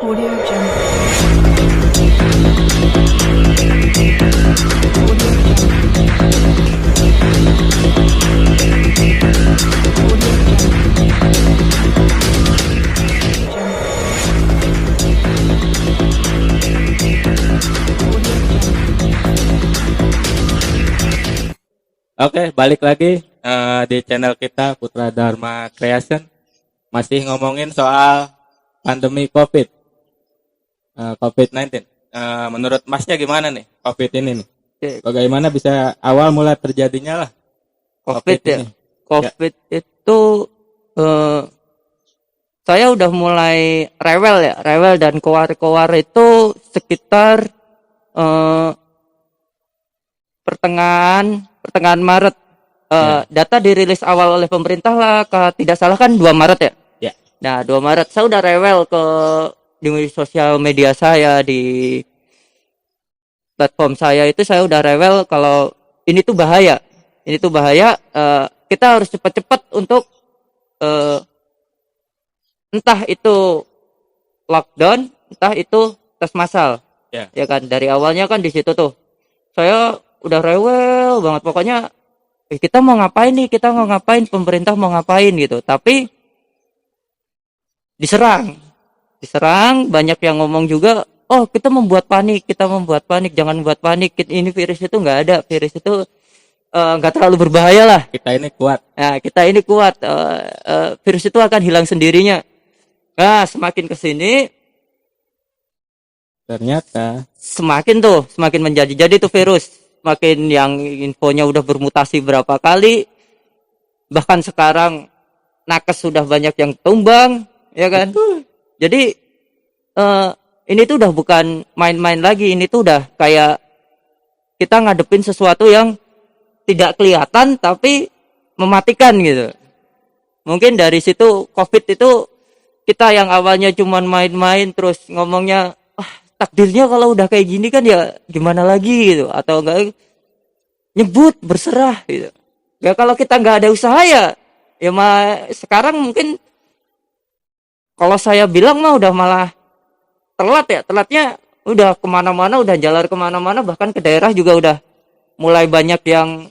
Audio Jungle. Oke, balik lagi di channel kita Putra Dharma Creation. Masih ngomongin soal pandemi COVID-19. Menurut Masnya gimana nih COVID ini nih? Oke, Bagaimana bisa awal mula terjadinya lah COVID ya. ini? COVID itu saya udah mulai rewel dan keluar itu sekitar pertengahan Maret. Data dirilis awal oleh pemerintah lah, tidak salah kan 2 Maret ya. Ya. Nah, 2 Maret saya udah rewel di sosial media saya, di platform saya itu saya udah rewel kalau ini tuh bahaya. Kita harus cepat-cepat untuk entah itu lockdown, entah itu tes massal. Ya. Ya kan, dari awalnya kan di situ tuh. Saya udah rewel banget, pokoknya kita mau ngapain, pemerintah mau ngapain gitu. Tapi diserang, banyak yang ngomong juga, oh kita membuat panik, jangan buat panik, ini virus itu nggak ada, virus itu nggak terlalu berbahaya lah. Kita ini kuat. Nah, kita ini kuat, virus itu akan hilang sendirinya. Nah, semakin kesini Ternyata semakin menjadi tuh virus, makin yang infonya udah bermutasi berapa kali, bahkan sekarang nakes sudah banyak yang tumbang, ya kan? Jadi ini tuh udah bukan main-main lagi, ini tuh udah kayak kita ngadepin sesuatu yang tidak kelihatan tapi mematikan gitu. Mungkin dari situ COVID itu kita yang awalnya cuman main-main terus ngomongnya, takdirnya kalau udah kayak gini kan ya gimana lagi gitu, atau enggak nyebut berserah gitu. Ya kalau kita nggak ada usaha ya sekarang mungkin kalau saya bilang mah udah malah telatnya udah kemana-mana, udah jalan kemana-mana, bahkan ke daerah juga udah mulai banyak yang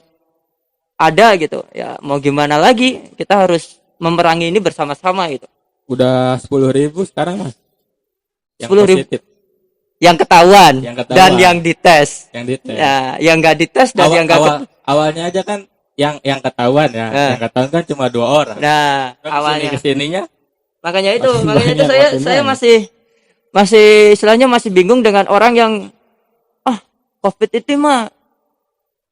ada gitu. Ya mau gimana lagi, kita harus memerangi ini bersama-sama gitu. udah 10.000 sekarang Mas. Yang 10.000 positif, yang ketahuan dan yang dites. yang dites. Ya, yang nggak dites dan yang nggak awalnya aja kan yang ketahuan ya. Yang ketahuan kan cuma 2 orang. Nah, Terus awalnya kesininya makanya itu makin saya banyak. masih istilahnya masih bingung dengan orang yang COVID itu mah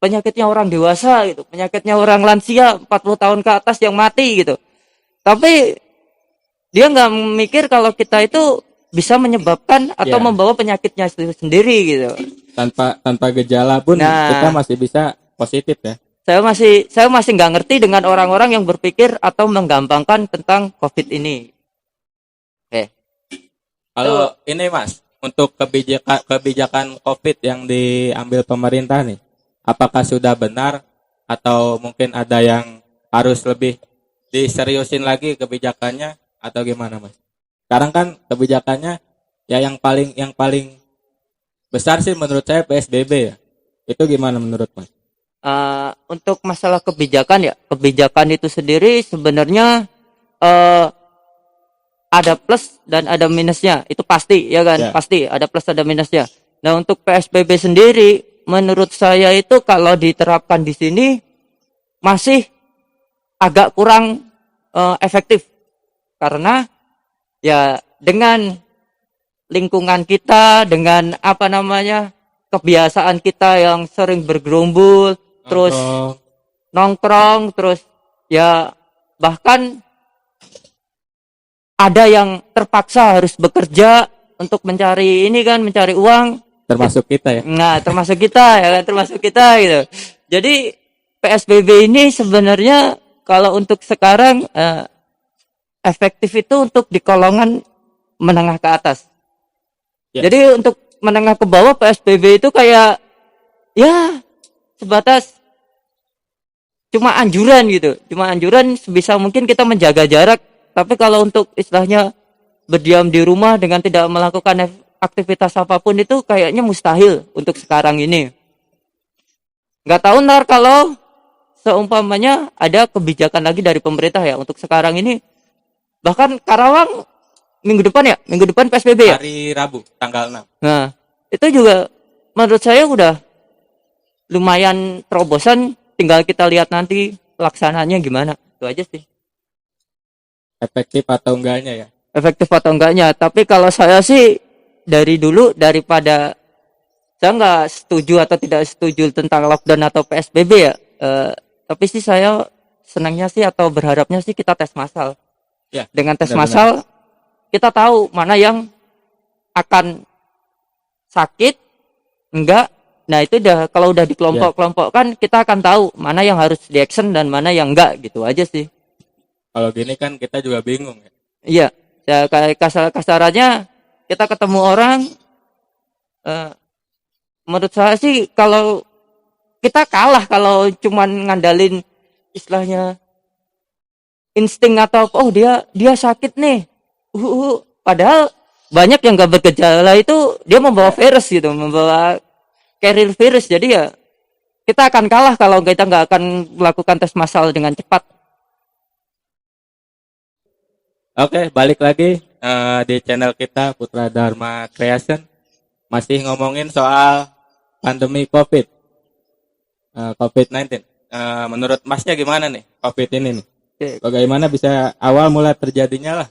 penyakitnya orang dewasa gitu, penyakitnya orang lansia 40 tahun ke atas yang mati gitu. Tapi dia nggak mikir kalau kita itu bisa menyebabkan atau membawa penyakitnya sendiri gitu. Tanpa gejala pun kita masih bisa positif ya. Saya masih nggak ngerti dengan orang-orang yang berpikir atau menggampangkan tentang COVID ini. Kalau ini Mas, untuk kebijakan COVID yang diambil pemerintah nih, apakah sudah benar atau mungkin ada yang harus lebih diseriusin lagi kebijakannya atau gimana Mas? Sekarang kan kebijakannya ya yang paling besar sih menurut saya PSBB ya. Itu gimana menurut Mas? Untuk masalah kebijakan itu sendiri sebenarnya ada plus dan ada minusnya, itu pasti ya kan. Pasti ada plus ada minusnya. Nah, untuk PSBB sendiri menurut saya itu kalau diterapkan di sini masih agak kurang efektif, karena ya dengan lingkungan kita, dengan kebiasaan kita yang sering bergerombol, terus nongkrong, terus ya bahkan ada yang terpaksa harus bekerja untuk mencari uang. Termasuk kita ya. Nah, termasuk kita gitu. Jadi PSBB ini sebenarnya kalau untuk sekarang efektif itu untuk di golongan menengah ke atas. Jadi untuk menengah ke bawah PSBB itu kayak ya sebatas cuma anjuran gitu. Cuma anjuran sebisa mungkin kita menjaga jarak. Tapi kalau untuk istilahnya berdiam di rumah dengan tidak melakukan aktivitas apapun itu kayaknya mustahil untuk sekarang ini. Nggak tahu ntar kalau seumpamanya ada kebijakan lagi dari pemerintah ya untuk sekarang ini. Bahkan Karawang minggu depan PSBB ya. Hari Rabu tanggal 6. Nah, itu juga menurut saya udah lumayan terobosan, tinggal kita lihat nanti laksananya gimana. Itu aja sih. Efektif atau enggaknya ya? Efektif atau enggaknya. Tapi kalau saya sih dari dulu daripada saya nggak setuju atau tidak setuju tentang lockdown atau PSBB ya. Tapi sih saya senangnya sih atau berharapnya sih kita tes massal. Ya, Dengan tes benar-benar. massal kita tahu mana yang akan sakit, enggak. Nah itu udah kalau udah dikelompok-kelompokkan kita akan tahu mana yang harus di action dan mana yang enggak, gitu aja sih. Kalau gini kan kita juga bingung ya. Iya, ya kayak kasarannya kita ketemu orang, menurut saya sih kalau kita kalah kalau cuman ngandalin istilahnya insting atau oh dia sakit nih. Padahal banyak yang gak bergejala itu dia membawa virus gitu, membawa carrier virus. Jadi ya kita akan kalah kalau kita nggak akan melakukan tes massal dengan cepat. Oke, balik lagi di channel kita Putra Dharma Creation. Masih ngomongin soal pandemi COVID-19. Menurut Masnya gimana nih COVID ini nih? Bagaimana bisa awal mulai terjadinya lah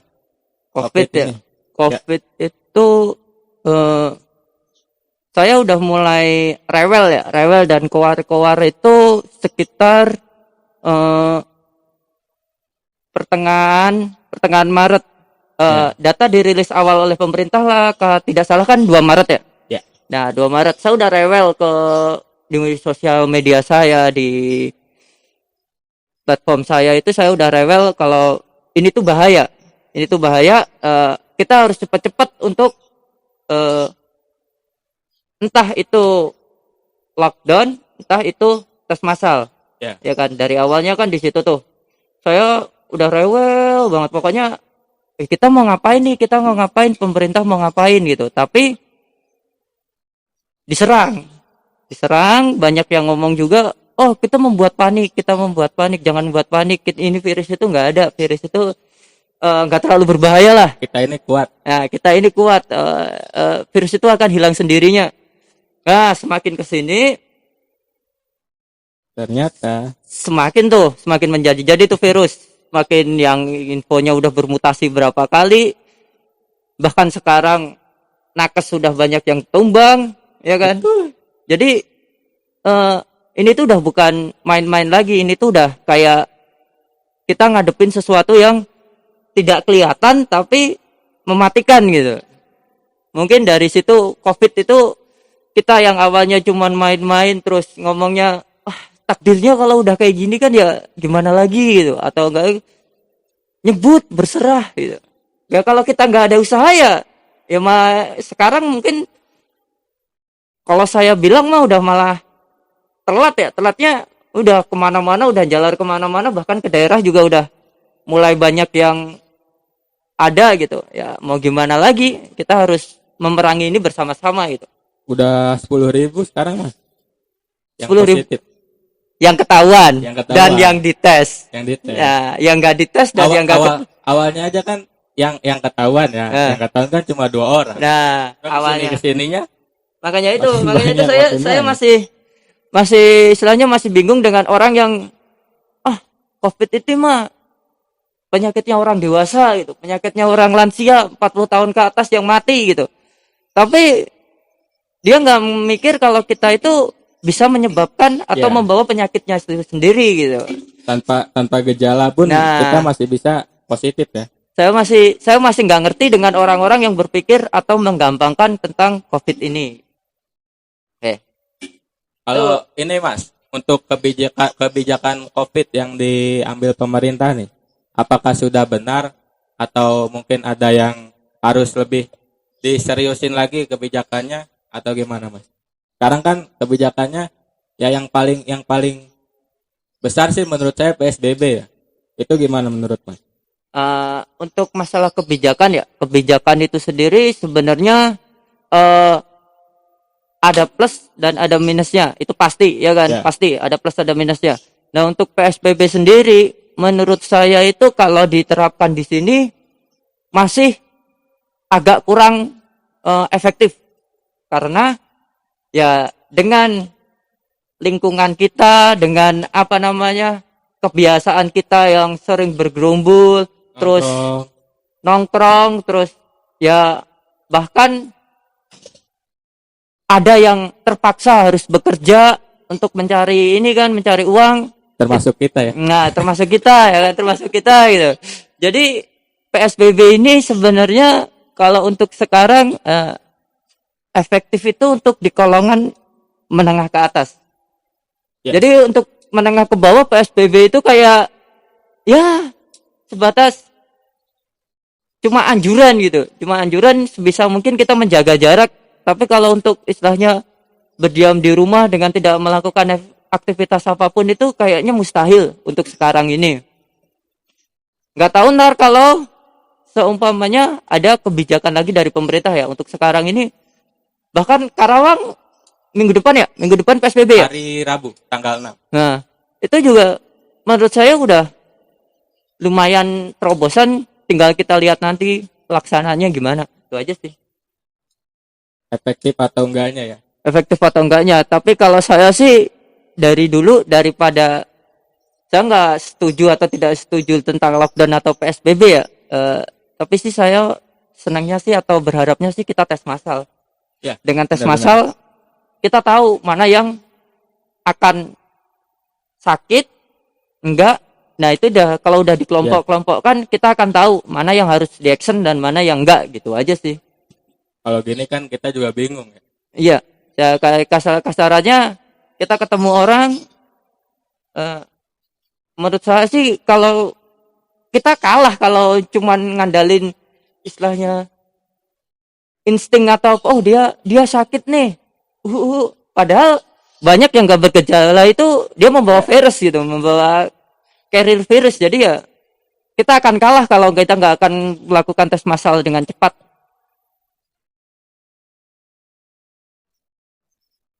COVID ya. ini? COVID itu saya udah mulai rewel dan koar itu sekitar pertengahan Maret. Data dirilis awal oleh pemerintah lah, tidak salah kan 2 Maret ya. Ya. Nah 2 Maret saya udah rewel di sosial media saya, di platform saya itu saya udah rewel kalau ini tuh bahaya. Kita harus cepat-cepat untuk entah itu lockdown, entah itu tes massal. Ya. Ya kan dari awalnya kan di situ tuh. Saya udah rewel banget pokoknya kita mau ngapain, pemerintah mau ngapain gitu. Tapi diserang, banyak yang ngomong juga, oh kita membuat panik, jangan membuat panik, ini virus itu nggak ada, virus itu nggak terlalu berbahaya lah. Kita ini kuat. Nah, kita ini kuat, virus itu akan hilang sendirinya. Nah, semakin kesini, Ternyata semakin menjadi-jadi tuh virus. Semakin yang infonya udah bermutasi berapa kali, bahkan sekarang nakes sudah banyak yang tumbang, ya kan? Jadi ini tuh udah bukan main-main lagi, ini tuh udah kayak kita ngadepin sesuatu yang tidak kelihatan tapi mematikan gitu. Mungkin dari situ COVID itu kita yang awalnya cuman main-main terus ngomongnya takdirnya kalau udah kayak gini kan ya gimana lagi gitu, atau enggak nyebut berserah gitu. Ya kalau kita nggak ada usaha ya sekarang mungkin kalau saya bilang mah udah malah telatnya udah kemana-mana, udah jalan kemana-mana, bahkan ke daerah juga udah mulai banyak yang ada gitu. Ya mau gimana lagi, kita harus memerangi ini bersama-sama gitu. udah 10.000 sekarang Mas. Yang 10.000. positif, Yang ketahuan dan yang dites. yang dites. Ya, yang nggak dites dan yang nggak awalnya aja kan yang ketahuan ya. Yang ketahuan kan cuma 2 orang. Nah, Kan awalnya. kesininya Makanya itu makin saya banyak. masih istilahnya masih bingung dengan orang yang COVID itu mah penyakitnya orang dewasa gitu, penyakitnya orang lansia 40 tahun ke atas yang mati gitu. Tapi dia nggak mikir kalau kita itu bisa menyebabkan atau membawa penyakitnya sendiri gitu. Tanpa gejala pun kita masih bisa positif ya. Saya masih nggak ngerti dengan orang-orang yang berpikir atau menggampangkan tentang COVID ini. Kalau ini Mas, untuk kebijakan COVID yang diambil pemerintah nih, apakah sudah benar atau mungkin ada yang harus lebih diseriusin lagi kebijakannya atau gimana Mas? Sekarang kan kebijakannya ya yang paling besar sih menurut saya PSBB ya. Itu gimana menurut Mas? Untuk masalah kebijakan ya, kebijakan itu sendiri sebenarnya eh, ada plus dan ada minusnya, itu pasti ya kan, Ya. pasti ada plus ada minusnya. Nah untuk PSBB sendiri, menurut saya itu kalau diterapkan di sini masih agak kurang efektif karena ya dengan lingkungan kita, dengan apa namanya kebiasaan kita yang sering bergerombol, terus Nongkrong. nongkrong, terus ya bahkan ada yang terpaksa harus bekerja untuk mencari ini kan, mencari uang. Termasuk kita ya. Nah, termasuk kita ya kan, termasuk kita gitu. Jadi PSBB ini sebenarnya kalau untuk sekarang efektif itu untuk di golongan menengah ke atas. Ya. Jadi untuk menengah ke bawah PSBB itu kayak ya sebatas cuma anjuran gitu. Cuma anjuran sebisa mungkin kita menjaga jarak. Tapi kalau untuk istilahnya berdiam di rumah dengan tidak melakukan aktivitas apapun itu kayaknya mustahil untuk sekarang ini. Nggak tahu ntar kalau seumpamanya ada kebijakan lagi dari pemerintah ya untuk sekarang ini. Bahkan Karawang minggu depan PSBB ya. Hari Rabu tanggal 6. Nah, itu juga menurut saya udah lumayan terobosan, tinggal kita lihat nanti pelaksananya gimana. Itu aja sih. Efektif atau enggaknya ya. Efektif atau enggaknya. Tapi kalau saya sih dari dulu daripada saya nggak setuju atau tidak setuju tentang lockdown atau PSBB ya. Tapi sih saya senangnya sih atau berharapnya sih kita tes massal. Ya. Dengan tes benar-benar. massal kita tahu mana yang akan sakit, enggak. Nah itu udah kalau udah dikelompok-kelompokkan kita akan tahu mana yang harus di action dan mana yang enggak, gitu aja sih. Kalau gini kan kita juga bingung ya. Iya, ya kayak kasarannya kita ketemu orang, menurut saya sih kalau kita kalah kalau cuman ngandalin istilahnya insting atau oh dia sakit nih, padahal banyak yang nggak bergejala itu dia membawa virus gitu, membawa carrier virus. Jadi ya kita akan kalah kalau kita nggak akan melakukan tes massal dengan cepat.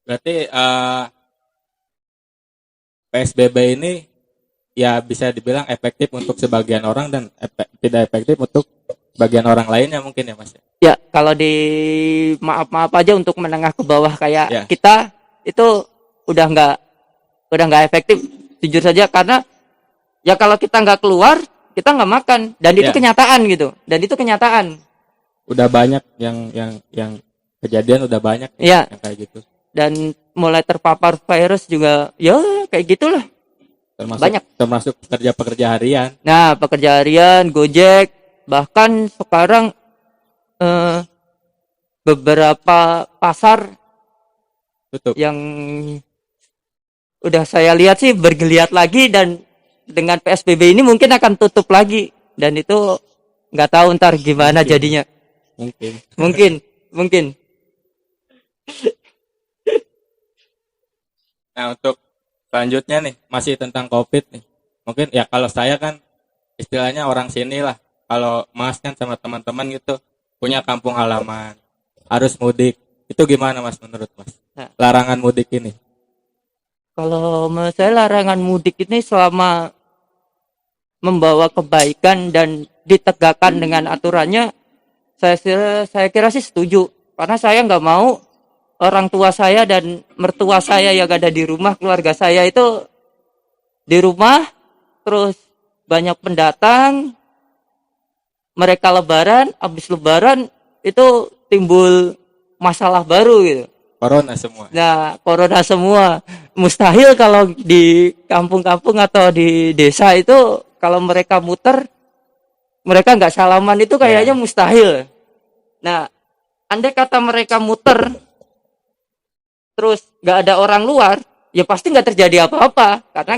Berarti PSBB ini ya bisa dibilang efektif untuk sebagian orang dan tidak efektif untuk bagian orang lainnya mungkin ya Mas. Ya, kalau di maaf aja untuk menengah ke bawah kayak Ya. kita itu udah nggak efektif jujur saja, karena ya kalau kita nggak keluar kita nggak makan dan itu Ya. kenyataan gitu, dan itu kenyataan. Udah banyak yang kejadian udah banyak Ya, yang kayak gitu. dan mulai terpapar virus juga ya kayak gitulah. Banyak. Termasuk pekerja-pekerja harian. Nah, pekerja harian, Gojek, bahkan sekarang beberapa pasar Tutup. yang udah saya lihat sih bergeliat lagi, dan dengan PSBB ini mungkin akan tutup lagi, dan itu nggak tahu ntar gimana Mungkin. jadinya. Mungkin. Nah, untuk selanjutnya nih masih tentang COVID nih. Mungkin ya kalau saya kan istilahnya orang sini lah. Kalau Mas kan sama teman-teman gitu punya kampung halaman, harus mudik. Itu gimana Mas menurut Mas? Nah. Larangan mudik ini. Kalau menurut saya larangan mudik ini selama membawa kebaikan dan ditegakkan dengan aturannya, saya kira sih setuju. Karena saya nggak mau orang tua saya dan mertua saya yang ada di rumah, keluarga saya itu di rumah, terus banyak pendatang, mereka lebaran, habis lebaran itu timbul masalah baru gitu. Corona semua. Nah, corona semua. Mustahil kalau di kampung-kampung atau di desa itu kalau mereka muter, mereka nggak salaman itu kayaknya mustahil. Nah, andai kata mereka muter, terus nggak ada orang luar, ya pasti nggak terjadi apa-apa karena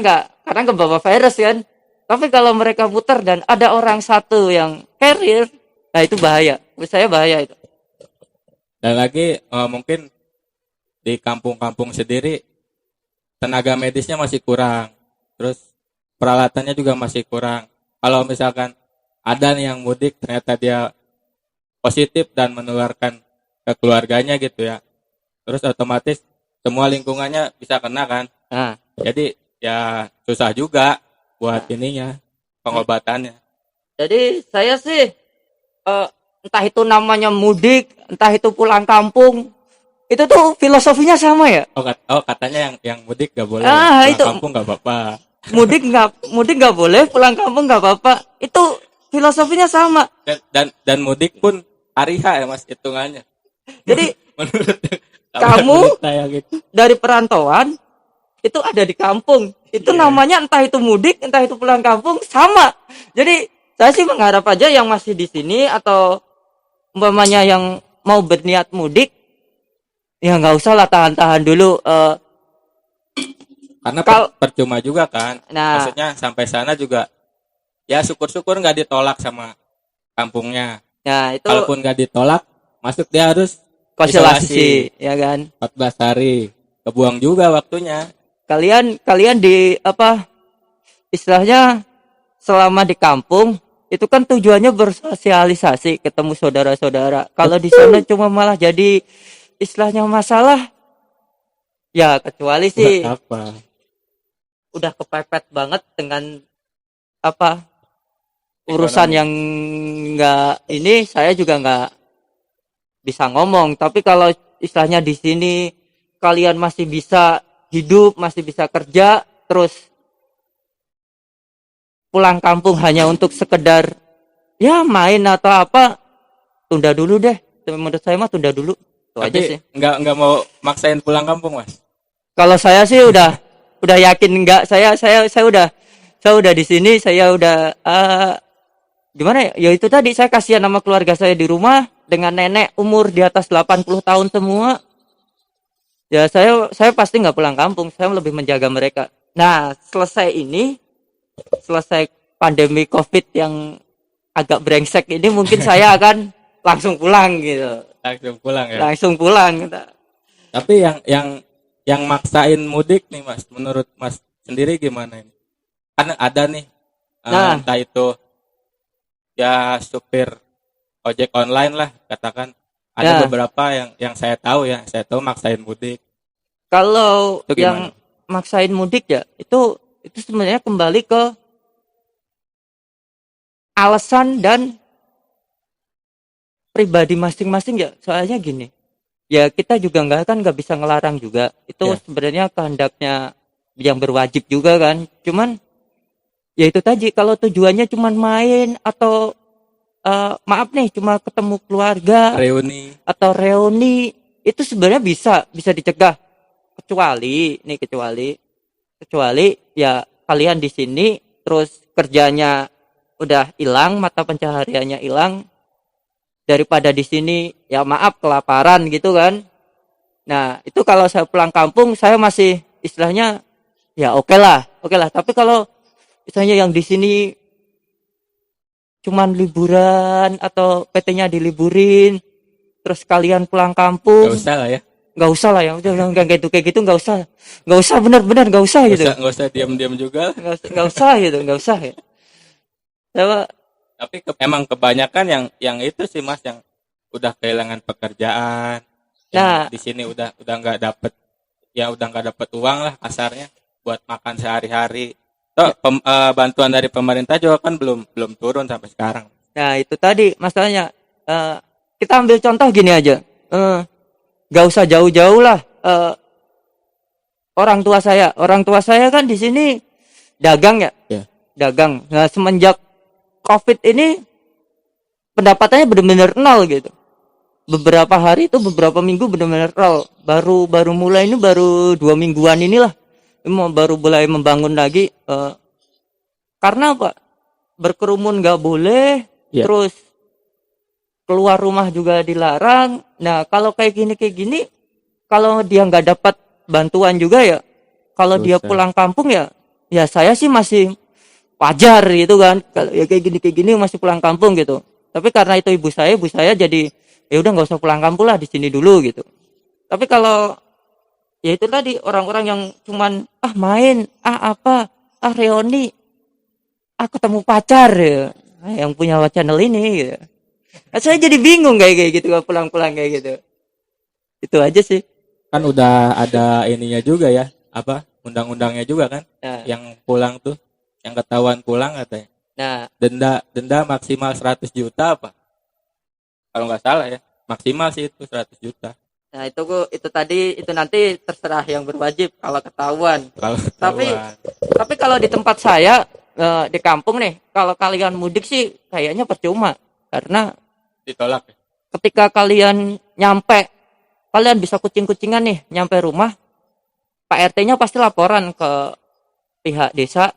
nggak bawa virus kan. Tapi kalau mereka muter dan ada orang satu yang carrier, nah itu bahaya. Menurut saya bahaya itu. Dan lagi mungkin di kampung-kampung sendiri tenaga medisnya masih kurang, terus peralatannya juga masih kurang. Kalau misalkan ada nih yang mudik ternyata dia positif dan menularkan ke keluarganya gitu ya. Terus otomatis semua lingkungannya bisa kena kan. Nah, Jadi ya susah juga buat ininya pengobatannya. jadi saya sih entah itu namanya mudik, entah itu pulang kampung, itu tuh filosofinya sama ya. Katanya yang mudik gak boleh ya. Ah, Pulang itu kampung gak apa-apa. mudik nggak boleh, pulang kampung nggak apa-apa. Itu filosofinya sama. Dan mudik pun hari H ya Mas hitungannya. Jadi Menurut kamu berita yang itu. dari perantauan itu ada di kampung. Itu Iya. namanya entah itu mudik, entah itu pulang kampung sama. Jadi saya sih mengharap aja yang masih di sini atau umpamanya yang mau berniat mudik, ya nggak usah lah tahan-tahan dulu. Karena Kal- percuma juga kan. Nah, Maksudnya sampai sana juga ya syukur-syukur nggak ditolak sama kampungnya. nah itu Kalaupun nggak ditolak, masuk dia harus konsultasi, ya kan. 14 hari. Kebuang juga waktunya. Kalian di apa istilahnya selama di kampung itu kan tujuannya bersosialisasi, ketemu saudara-saudara. Kalau di sana cuma malah jadi istilahnya masalah, ya kecuali sih Buat apa? udah kepepet banget dengan apa urusan Ekonomi. yang enggak ini, saya juga nggak bisa ngomong. Tapi kalau istilahnya di sini kalian masih bisa hidup, masih bisa kerja, terus pulang kampung hanya untuk sekedar ya main atau apa, tunda dulu deh. Menurut saya mah tunda dulu. Itu aja sih. Tapi nggak mau maksain pulang kampung Mas. Kalau saya sih udah yakin enggak. Saya udah di sini, saya udah gimana ya? Ya itu tadi, saya kasihan sama keluarga saya di rumah dengan nenek umur di atas 80 tahun semua. Ya saya pasti nggak pulang kampung. Saya lebih menjaga mereka. Nah, selesai pandemi Covid yang agak brengsek ini, mungkin saya akan langsung pulang gitu. Langsung pulang ya. Langsung pulang. Tapi yang maksain mudik nih Mas, menurut Mas sendiri gimana ini? Kan ada nih Nah. entah itu ya supir ojek online lah katakan. Ada Ya. beberapa yang saya tahu maksain mudik. Kalau Itu yang gimana? maksain mudik ya, itu sebenarnya kembali ke alasan dan pribadi masing-masing ya. Soalnya gini, ya kita juga nggak bisa ngelarang juga. Itu Ya. sebenarnya kehendaknya yang berwajib juga kan. Cuman ya itu tadi, kalau tujuannya cuman main atau maaf nih cuma ketemu keluarga Reuni. atau reuni, itu sebenarnya bisa dicegah, kecuali ya kalian di sini terus kerjanya udah hilang, mata pencahariannya hilang, daripada di sini ya maaf kelaparan gitu kan. Nah itu kalau saya pulang kampung saya masih istilahnya ya oke lah. Tapi kalau istilahnya yang di sini cuman liburan atau PT-nya diliburin, terus kalian pulang kampung, Gak usah lah ya. nggak usah lah ya, udah nggak kayak gitu, nggak usah benar-benar nggak usah gitu, Nggak usah diam-diam juga. nggak usah gitu, nggak usah ya. Saya Tapi emang kebanyakan yang itu sih Mas, yang udah kehilangan pekerjaan. Yang Nah. di sini udah nggak dapet, ya udah nggak dapet uang lah kasarnya buat makan sehari-hari. Toh bantuan dari pemerintah juga kan belum turun sampai sekarang. Nah itu tadi masalahnya. Kita ambil contoh gini aja. Gak usah jauh-jauh lah. Orang tua saya kan di sini dagang ya. Ya. Dagang. Nah semenjak Covid ini pendapatannya benar-benar nol gitu. Beberapa minggu benar-benar nol. Baru mulai ini baru 2 mingguan inilah. Baru mulai membangun lagi. Karena apa? Berkerumun nggak boleh. Ya. Terus keluar rumah juga dilarang. Nah kalau kayak gini, kalau dia nggak dapat bantuan juga ya, kalau dia Dosa. pulang kampung ya saya sih masih wajar gitu kan. Kalau ya kayak gini masih pulang kampung gitu. Tapi karena itu ibu saya jadi ya udah nggak usah pulang kampung lah, di sini dulu gitu. Tapi kalau ya itu tadi, orang-orang yang cuman main, reuni, ketemu pacar ya. yang punya channel ini gitu. Nah, saya jadi bingung kayak gitu pulang-pulang kayak gitu. Itu aja sih. Kan udah ada ininya juga ya, apa? Undang-undangnya juga kan? Nah, Yang pulang tuh, yang ketahuan pulang katanya. nah, Denda maksimal 100 juta apa? Kalau nggak salah ya. Maksimal sih itu 100 juta. nah itu tadi itu nanti terserah yang berwajib kalau ketahuan. Kalau Tapi ketahuan. tapi kalau di tempat saya di kampung nih, kalau kalian mudik sih kayaknya percuma karena Ditolak ya. ketika kalian nyampe, kalian bisa kucing-kucingan nih nyampe rumah, Pak RT-nya pasti laporan ke pihak desa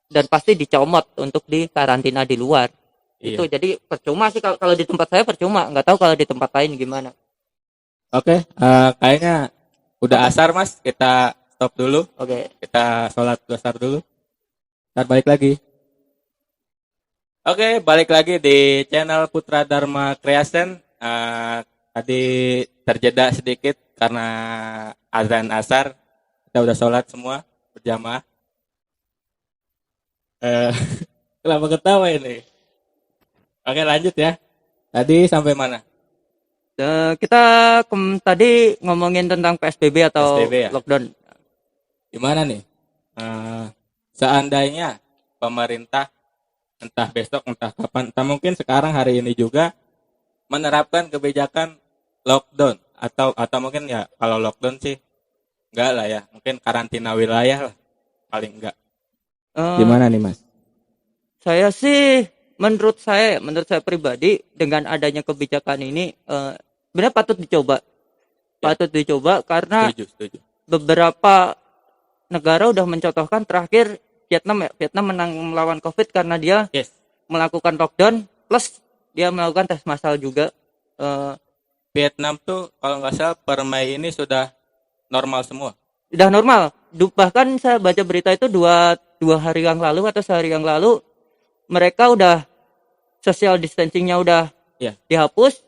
dan pasti dicomot untuk dikarantina di luar. Itu Iya. jadi percuma sih kalau di tempat saya percuma, nggak tahu kalau di tempat lain gimana. Oke, kayaknya udah asar Mas. Kita stop dulu. Oke. Kita sholat asar dulu. Ntar balik lagi. Oke, balik lagi di channel Putra Dharma Creation. Tadi terjeda sedikit karena azan asar. Kita udah sholat semua berjamaah. Kenapa ketawa ini? Oke, lanjut ya. Tadi sampai mana? Kita tadi ngomongin tentang PSBB atau PSBB ya? lockdown. Gimana nih? Seandainya pemerintah entah besok entah kapan, entah mungkin sekarang hari ini juga menerapkan kebijakan lockdown atau mungkin ya kalau lockdown sih enggak lah ya, mungkin karantina wilayah lah paling enggak. Gimana nih Mas? Saya sih menurut saya pribadi dengan adanya kebijakan ini sebenarnya patut dicoba. Ya. Patut dicoba karena Setuju. beberapa negara udah mencontohkan terakhir Vietnam ya. Vietnam menang melawan Covid karena dia Yes. melakukan lockdown plus dia melakukan tes massal juga. Vietnam tuh kalau nggak salah per Mei ini sudah normal semua. Udah normal. Bahkan saya baca berita itu dua hari yang lalu atau sehari yang lalu mereka udah social distancingnya udah Ya. dihapus.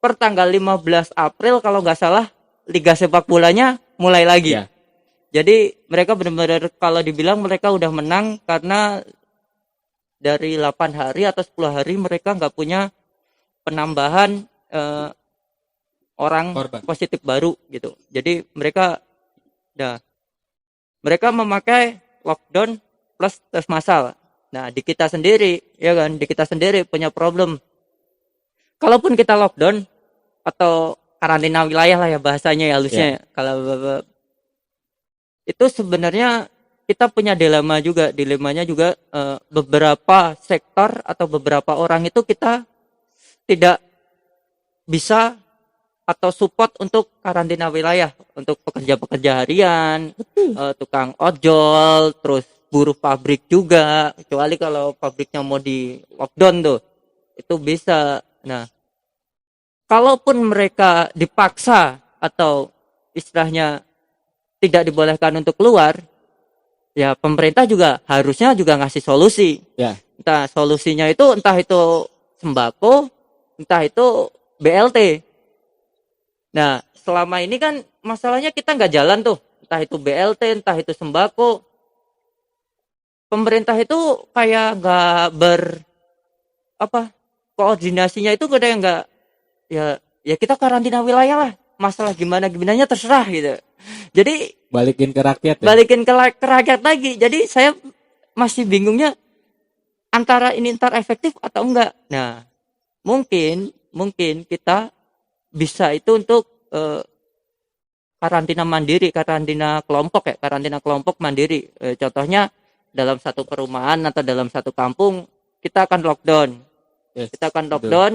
Per tanggal 15 April kalau nggak salah Liga Sepak Bolanya mulai lagi. Ya. Jadi mereka benar-benar kalau dibilang mereka udah menang karena dari 8 hari atau 10 hari mereka nggak punya penambahan orang Korban. positif baru gitu. Jadi mereka memakai lockdown plus tes massal. Nah, di kita sendiri ya kan, di kita sendiri punya problem. Kalaupun kita lockdown atau karantina wilayah lah ya bahasanya ya halusnya. Kalau itu sebenarnya kita punya dilemanya juga beberapa sektor atau beberapa orang itu kita tidak bisa atau support untuk karantina wilayah untuk pekerja-pekerja harian, tukang ojol, terus buruh pabrik juga, kecuali kalau pabriknya mau di lockdown tuh itu bisa. Nah, kalaupun mereka dipaksa atau istilahnya tidak dibolehkan untuk keluar, ya pemerintah juga harusnya juga ngasih solusi. Ya. Entah solusinya itu entah itu sembako, entah itu BLT. Nah, selama ini kan masalahnya kita nggak jalan tuh, entah itu BLT, entah itu sembako. Pemerintah itu kayak nggak koordinasinya itu nggak ya kita karantina wilayah lah, masalah gimananya terserah gitu. Jadi Balikin ke rakyat ya. balikin ke rakyat lagi. Jadi saya masih bingungnya antara ini ntar efektif atau enggak. Nah, mungkin kita bisa itu untuk karantina mandiri, karantina kelompok mandiri. Contohnya dalam satu perumahan atau dalam satu kampung kita akan lockdown. Yes, Kita akan betul. lockdown.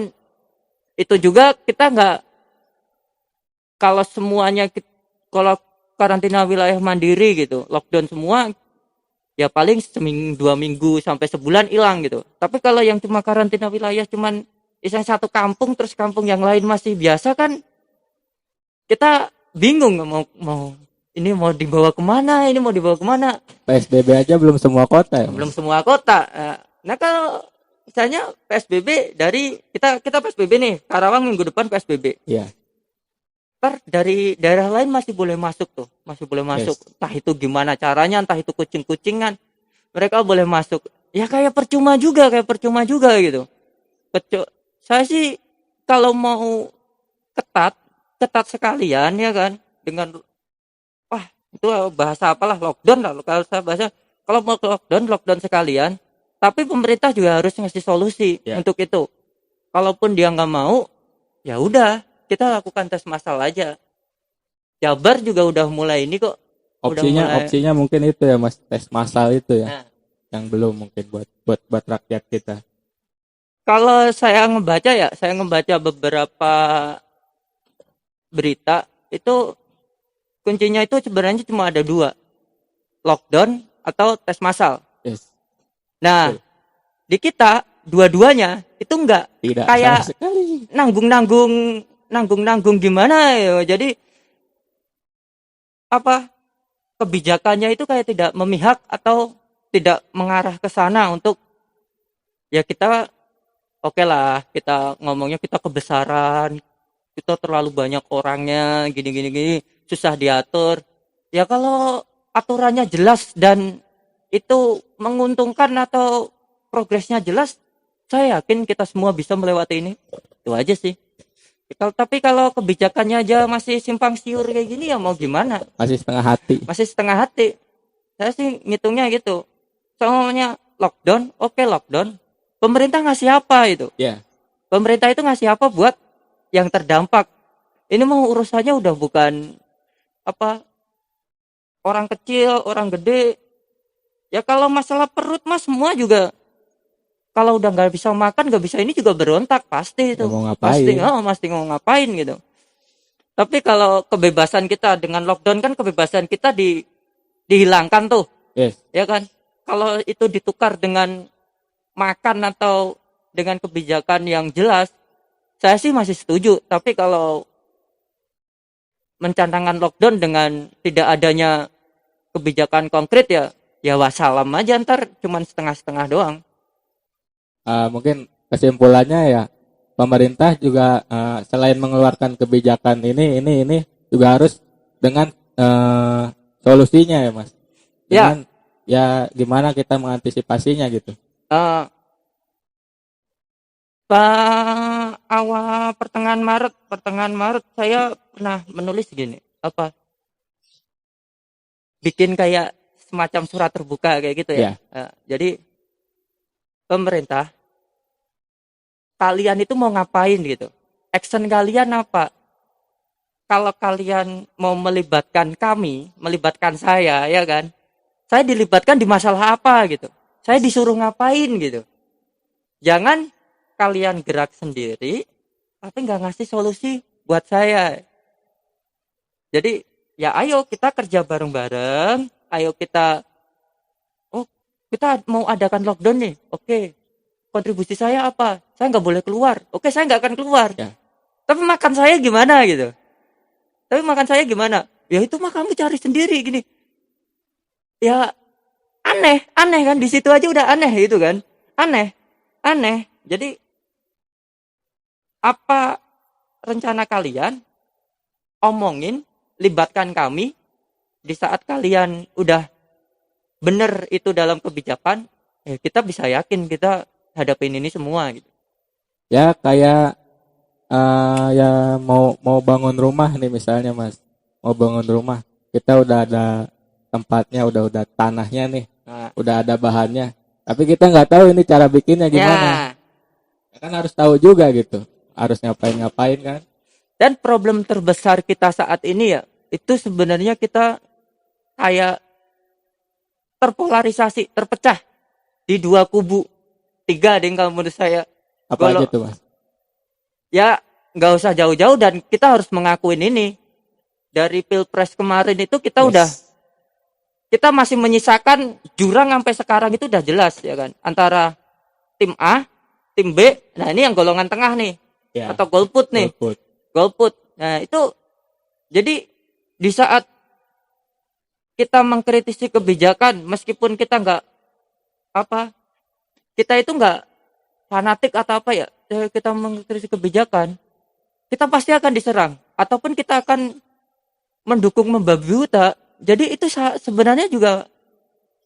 Itu juga kita nggak, kalau semuanya kalau karantina wilayah mandiri gitu, lockdown semua, ya paling seminggu 2 minggu sampai sebulan hilang gitu. Tapi kalau yang cuma karantina wilayah cuman misalnya satu kampung terus kampung yang lain masih biasa kan, kita bingung ini mau dibawa kemana, PSBB aja belum semua kota ya. belum semua kota. Nah kalau misalnya PSBB dari kita PSBB nih, Karawang minggu depan PSBB. Iya. Ntar dari daerah lain masih boleh masuk. Entah itu gimana caranya, entah itu kucing-kucingan, mereka boleh masuk. ya kayak percuma juga gitu. Saya sih kalau mau ketat, ketat sekalian ya kan, dengan wah itu bahasa apalah, lockdown lah kalau saya bahasa. Kalau mau lockdown sekalian, tapi pemerintah juga harus ngasih solusi Ya. untuk itu. Kalaupun dia nggak mau, ya udah kita lakukan tes massal aja. Jabar juga udah mulai ini kok. Udah mulai. Opsinya mungkin itu ya Mas, tes massal itu ya. Nah, Yang belum mungkin buat rakyat kita. kalau saya ngebaca beberapa berita itu kuncinya itu sebenarnya cuma ada dua, lockdown atau tes massal. Yes. Nah, Betul. di kita dua-duanya itu enggak Tidak kayak sama sekali. nanggung gimana ya. Jadi apa kebijakannya itu kayak tidak memihak atau tidak mengarah ke sana untuk ya kita oke lah kita ngomongnya kita kebesaran, kita terlalu banyak orangnya gini susah diatur. Ya kalau aturannya jelas dan itu menguntungkan atau progresnya jelas, saya yakin kita semua bisa melewati ini. Itu aja sih. Tapi kalau kebijakannya aja masih simpang siur kayak gini ya mau gimana? Masih setengah hati. Masih setengah hati. Saya sih ngitungnya gitu. Soalnya lockdown, oke lockdown. Pemerintah ngasih apa itu? Ya. Pemerintah itu ngasih apa buat yang terdampak? Ini mau urusannya udah bukan apa orang kecil, orang gede. Ya kalau masalah perut mas semua juga kalau udah nggak bisa makan nggak bisa ini juga berontak pasti itu. Ya, mau ngapain? Pasti mau ngapain gitu. Tapi kalau kebebasan kita dengan lockdown kan kebebasan kita dihilangkan tuh, Yes. ya kan? Kalau itu ditukar dengan makan atau dengan kebijakan yang jelas, saya sih masih setuju. Tapi kalau mencantangkan lockdown dengan tidak adanya kebijakan konkret ya wassalam aja ntar cuman setengah-setengah doang. Mungkin kesimpulannya ya pemerintah juga selain mengeluarkan kebijakan ini juga harus dengan solusinya ya Mas. Dengan ya gimana kita mengantisipasinya gitu. Awal pertengahan Maret saya pernah menulis gini, apa? Bikin kayak semacam surat terbuka kayak gitu ya. Jadi pemerintah kalian itu mau ngapain gitu? Action kalian apa? Kalau kalian mau melibatkan kami, melibatkan saya, ya kan? Saya dilibatkan di masalah apa gitu? Saya disuruh ngapain gitu? Jangan kalian gerak sendiri, tapi nggak ngasih solusi buat saya. Jadi ya ayo kita kerja bareng-bareng, ayo kita mau adakan lockdown nih, oke. Kontribusi saya apa? Saya nggak boleh keluar. Oke, saya nggak akan keluar. Ya. Tapi makan saya gimana gitu? Ya itu mah kamu cari sendiri gini. Ya aneh kan di situ aja udah aneh gitu kan? Aneh. Jadi apa rencana kalian? Omongin, libatkan kami di saat kalian udah bener itu dalam kebijakan, kita bisa yakin kita hadapin ini semua gitu. Ya kayak ya mau bangun rumah nih misalnya Mas. Mau bangun rumah, kita udah ada tempatnya, udah tanahnya nih. Nah, udah ada bahannya. Tapi kita nggak tahu ini cara bikinnya gimana. Ya kan harus tahu juga gitu. Harus ngapain kan. Dan problem terbesar kita saat ini ya, itu sebenarnya kita kayak terpolarisasi, terpecah di dua kubu. 3 deh kalau menurut saya. Apa aja tuh Mas? Ya nggak usah jauh-jauh dan kita harus mengakuin ini. Dari Pilpres kemarin itu kita masih menyisakan jurang sampai sekarang itu udah jelas ya kan. Antara tim A, tim B, nah ini yang golongan tengah nih. Ya. Atau golput nih. Golput. Nah itu jadi di saat kita mengkritisi kebijakan meskipun kita kita itu nggak fanatik atau apa ya, kita mengkritisi kebijakan, kita pasti akan diserang ataupun kita akan mendukung membabi buta. Jadi itu sebenarnya juga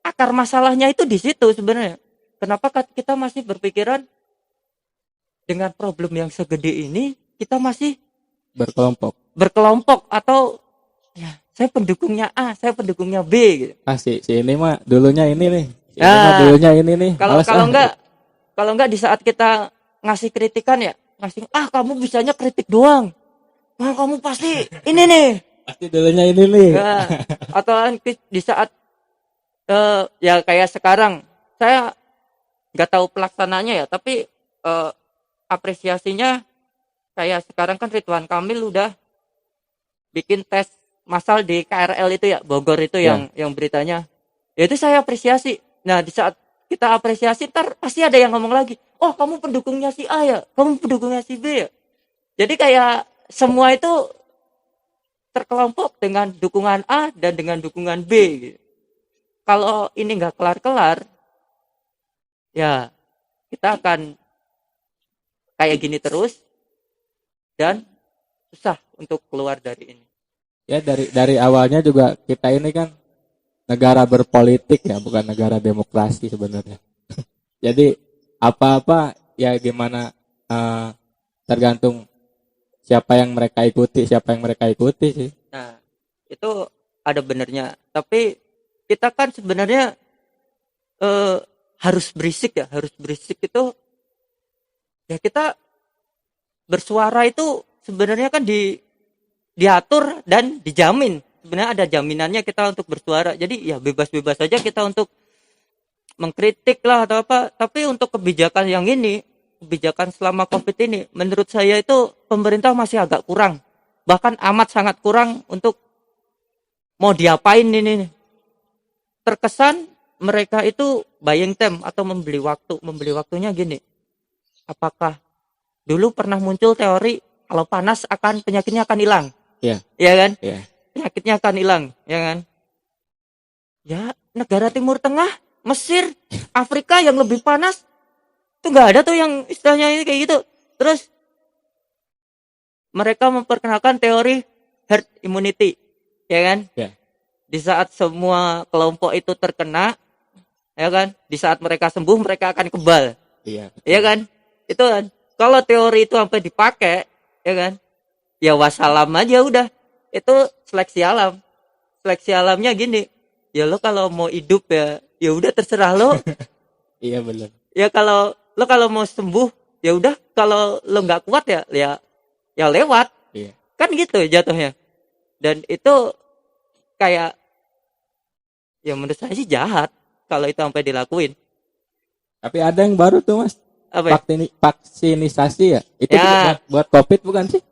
akar masalahnya itu di situ sebenarnya. kenapa kita masih berpikiran dengan problem yang segede ini kita masih berkelompok atau ya saya pendukungnya A, saya pendukungnya B gitu. Si ini mah dulunya ini nih. Si ini mah dulunya ini nih. Kalau enggak di saat kita ngasih kritikan ya, kamu bisanya kritik doang. Nah, kamu pasti ini nih. Pasti dulunya ini nih. Ya, atau di saat ya kayak sekarang saya nggak tahu pelaksananya ya, tapi apresiasinya kayak sekarang kan Ridwan Kamil udah bikin tes massal di KRL itu ya, Bogor itu yang beritanya. Ya itu saya apresiasi. Nah, di saat kita apresiasi pasti ada yang ngomong lagi, "Oh, kamu pendukungnya si A ya, kamu pendukungnya si B ya." Jadi kayak semua itu terkelompok dengan dukungan A dan dengan dukungan B gitu. Kalau ini nggak kelar-kelar, ya kita akan kayak gini terus dan susah untuk keluar dari ini. Ya dari awalnya juga kita ini kan negara berpolitik ya, bukan negara demokrasi sebenarnya. Jadi apa-apa ya gimana tergantung siapa yang mereka ikuti sih. Nah, itu ada benernya. Tapi kita kan sebenarnya harus berisik itu ya, kita bersuara itu sebenarnya kan diatur dan dijamin. Sebenarnya ada jaminannya kita untuk bersuara. Jadi ya bebas-bebas saja kita untuk mengkritik lah atau apa. Tapi untuk kebijakan yang ini, kebijakan selama Covid ini, menurut saya itu pemerintah masih agak kurang. Bahkan amat sangat kurang untuk mau diapain ini. Terkesan mereka itu buying time atau membeli waktu. Membeli waktunya gini. Apakah dulu pernah muncul teori kalau panas penyakitnya akan hilang? Iya. Iya kan? Iya. Penyakitnya akan hilang, ya kan? Ya, negara Timur Tengah, Mesir, Afrika yang lebih panas, tuh nggak ada tuh yang istilahnya ini kayak gitu. Terus mereka memperkenalkan teori herd immunity, ya kan? Ya. Di saat semua kelompok itu terkena, ya kan? Di saat mereka sembuh, mereka akan kebal. Iya. Ya kan? Itu kan. Kalau teori itu sampai dipakai, ya kan? Ya wassalam aja udah. Itu seleksi alam. Seleksi alamnya gini. Ya lo kalau mau hidup ya udah terserah lo. Iya benar. Ya kalau mau sembuh, ya udah, kalau lo nggak kuat ya lewat. Iya. Kan gitu jatuhnya. Dan itu kayak ya menurut saya sih jahat kalau itu sampai dilakuin. Tapi ada yang baru tuh, Mas. Apa ya? Vaksinisasi ya? Itu Ya. buat Covid bukan sih?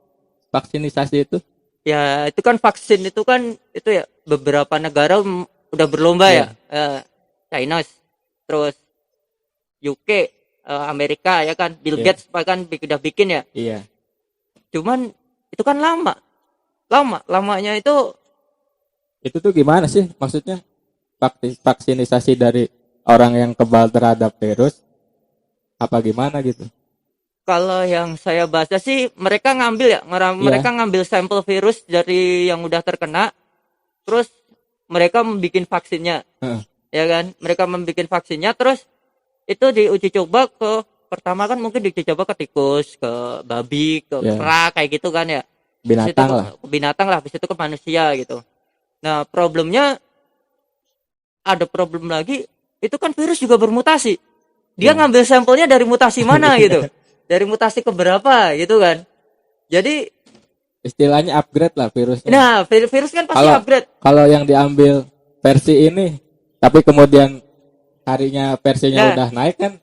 Vaksinisasi itu. Ya, itu kan vaksin itu kan itu ya beberapa negara udah berlomba ya. China, terus UK, Amerika ya kan, Bill Gates bahkan udah bikin ya. Iya. Cuman itu kan lamanya itu tuh gimana sih maksudnya? Vaksinisasi dari orang yang kebal terhadap virus apa gimana gitu? kalau yang saya baca sih mereka ngambil sampel virus dari yang udah terkena, terus mereka membuat vaksinnya. Ya kan, mereka membuat vaksinnya, terus itu diuji coba pertama kan mungkin diuji coba ke tikus, ke babi, ke kera kayak gitu kan ya. Binatang lah, habis itu ke manusia gitu. Nah, ada problem lagi, itu kan virus juga bermutasi. Dia ngambil sampelnya dari mutasi mana gitu. Dari mutasi keberapa gitu kan. Jadi istilahnya upgrade lah virusnya. Nah, virus kan pasti upgrade. Kalau yang diambil versi ini, tapi kemudian harinya versinya udah naik kan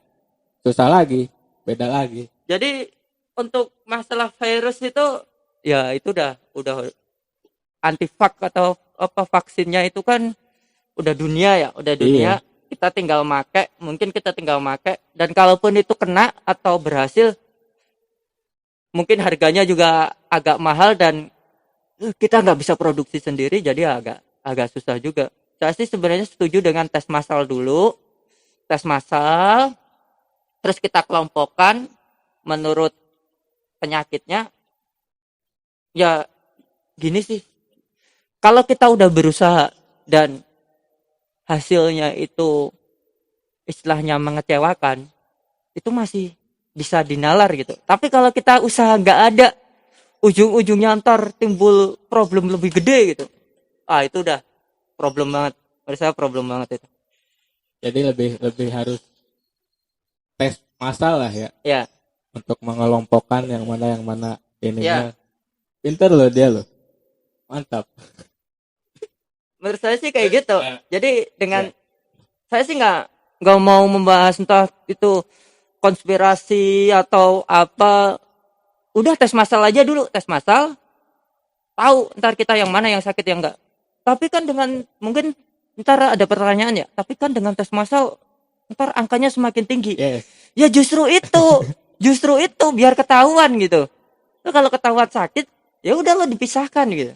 susah lagi, beda lagi. Jadi untuk masalah virus itu ya itu udah antivak atau apa vaksinnya itu kan udah dunia. Iya. Kita tinggal make dan kalaupun itu kena atau berhasil mungkin harganya juga agak mahal dan kita nggak bisa produksi sendiri, jadi agak susah juga. Saya sih sebenarnya setuju dengan tes massal dulu, terus kita kelompokkan menurut penyakitnya. Ya gini sih, kalau kita udah berusaha dan hasilnya itu istilahnya mengecewakan, itu masih bisa dinalar gitu. Tapi kalau kita usaha nggak ada, ujung-ujungnya ntar timbul problem lebih gede gitu. Itu udah problem banget. Menurut saya problem banget itu. Jadi lebih lebih harus tes masalah ya Ya, untuk mengelompokkan yang mana ininya. ya. Pinter loh dia loh. Mantap. Menurut saya sih kayak gitu. Eh, Jadi dengan ya. saya sih nggak mau membahas entah itu konspirasi atau apa. Udah tes masal aja dulu, tes masal. Tahu ntar kita yang mana yang sakit yang enggak. Tapi kan dengan mungkin ntar ada pertanyaan ya. Tapi kan dengan tes masal ntar angkanya semakin tinggi. Yes. Ya justru itu biar ketahuan gitu. Lo kalau ketahuan sakit, ya udah lo dipisahkan gitu.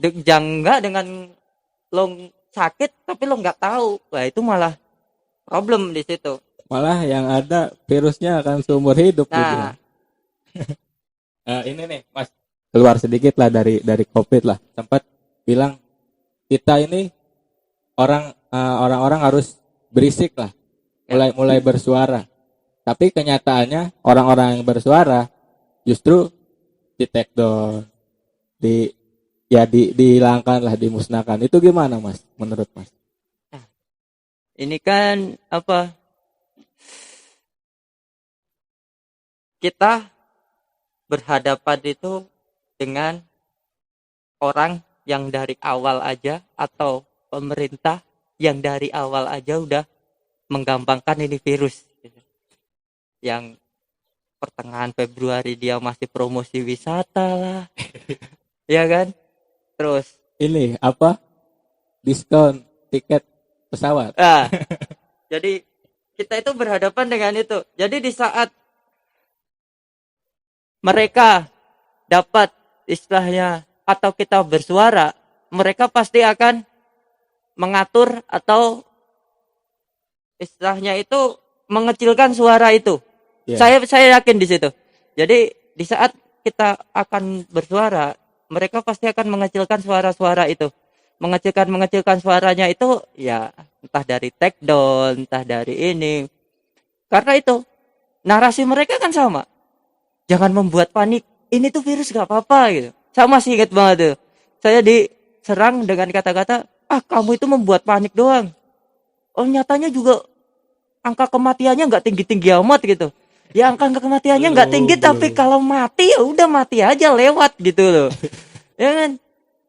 Jangan enggak dengan lo sakit tapi lo nggak tahu. Wah itu malah problem di situ. Malah yang ada virusnya akan seumur hidup Nah, gitu. Ini nih Mas, keluar sedikit lah dari COVID lah. Sempat bilang kita ini orang-orang harus berisik lah, mulai bersuara. Tapi kenyataannya orang-orang yang bersuara justru di take down, dihilangkan lah, dimusnahkan. Itu gimana Mas menurut Mas? ini kan apa? Kita berhadapan itu dengan orang yang dari awal aja atau pemerintah yang dari awal aja udah menggampangkan ini virus. Yang pertengahan Februari dia masih promosi wisata lah. Ya kan? Terus Ini apa? Diskon tiket pesawat. jadi kita itu berhadapan dengan itu. Jadi di saat mereka dapat istilahnya atau kita bersuara, mereka pasti akan mengatur atau istilahnya itu mengecilkan suara itu. Yeah. Saya yakin di situ. Jadi di saat kita akan bersuara, mereka pasti akan mengecilkan suara-suara itu. Mengecilkan suaranya itu ya entah dari take down, entah dari ini. Karena itu narasi mereka kan sama. Jangan membuat panik. Ini tuh virus gak apa-apa gitu. Saya masih ingat banget tuh. Saya diserang dengan kata-kata, kamu itu membuat panik doang. Oh nyatanya juga angka kematiannya nggak tinggi-tinggi amat gitu. Ya angka kematiannya nggak tinggi, tapi kalau mati ya udah mati aja lewat gitu loh. Ya kan?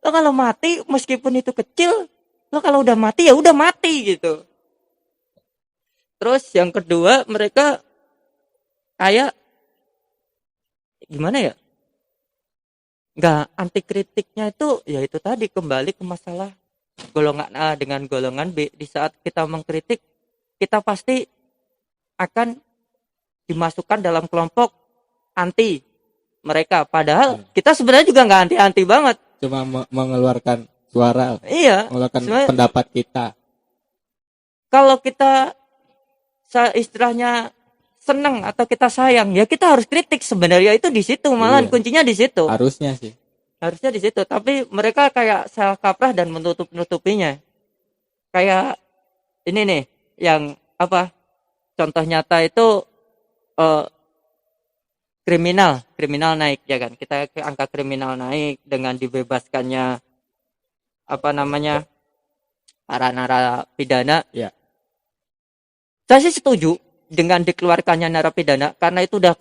Lo kalau mati meskipun itu kecil, lo kalau udah mati ya udah mati gitu. Terus yang kedua mereka kayak gimana ya? Nggak anti kritiknya itu ya itu tadi kembali ke masalah golongan A dengan golongan B. Di saat kita mengkritik, kita pasti akan dimasukkan dalam kelompok anti mereka. Padahal kita sebenarnya juga nggak anti-anti banget. Cuma mengeluarkan suara, Iya. mengeluarkan pendapat kita. Kalau kita istilahnya senang atau kita sayang, ya kita harus kritik sebenarnya itu di situ. Malahan kuncinya di situ. Harusnya sih. Harusnya di situ. Tapi mereka kayak salah kaprah dan menutupinya. Kayak ini nih, yang apa? Contoh nyata itu kriminal naik ya kan. Kita angka kriminal naik dengan dibebaskannya apa namanya para narapidana. Ya. Saya sih setuju dengan dikeluarkannya narapidana karena itu udah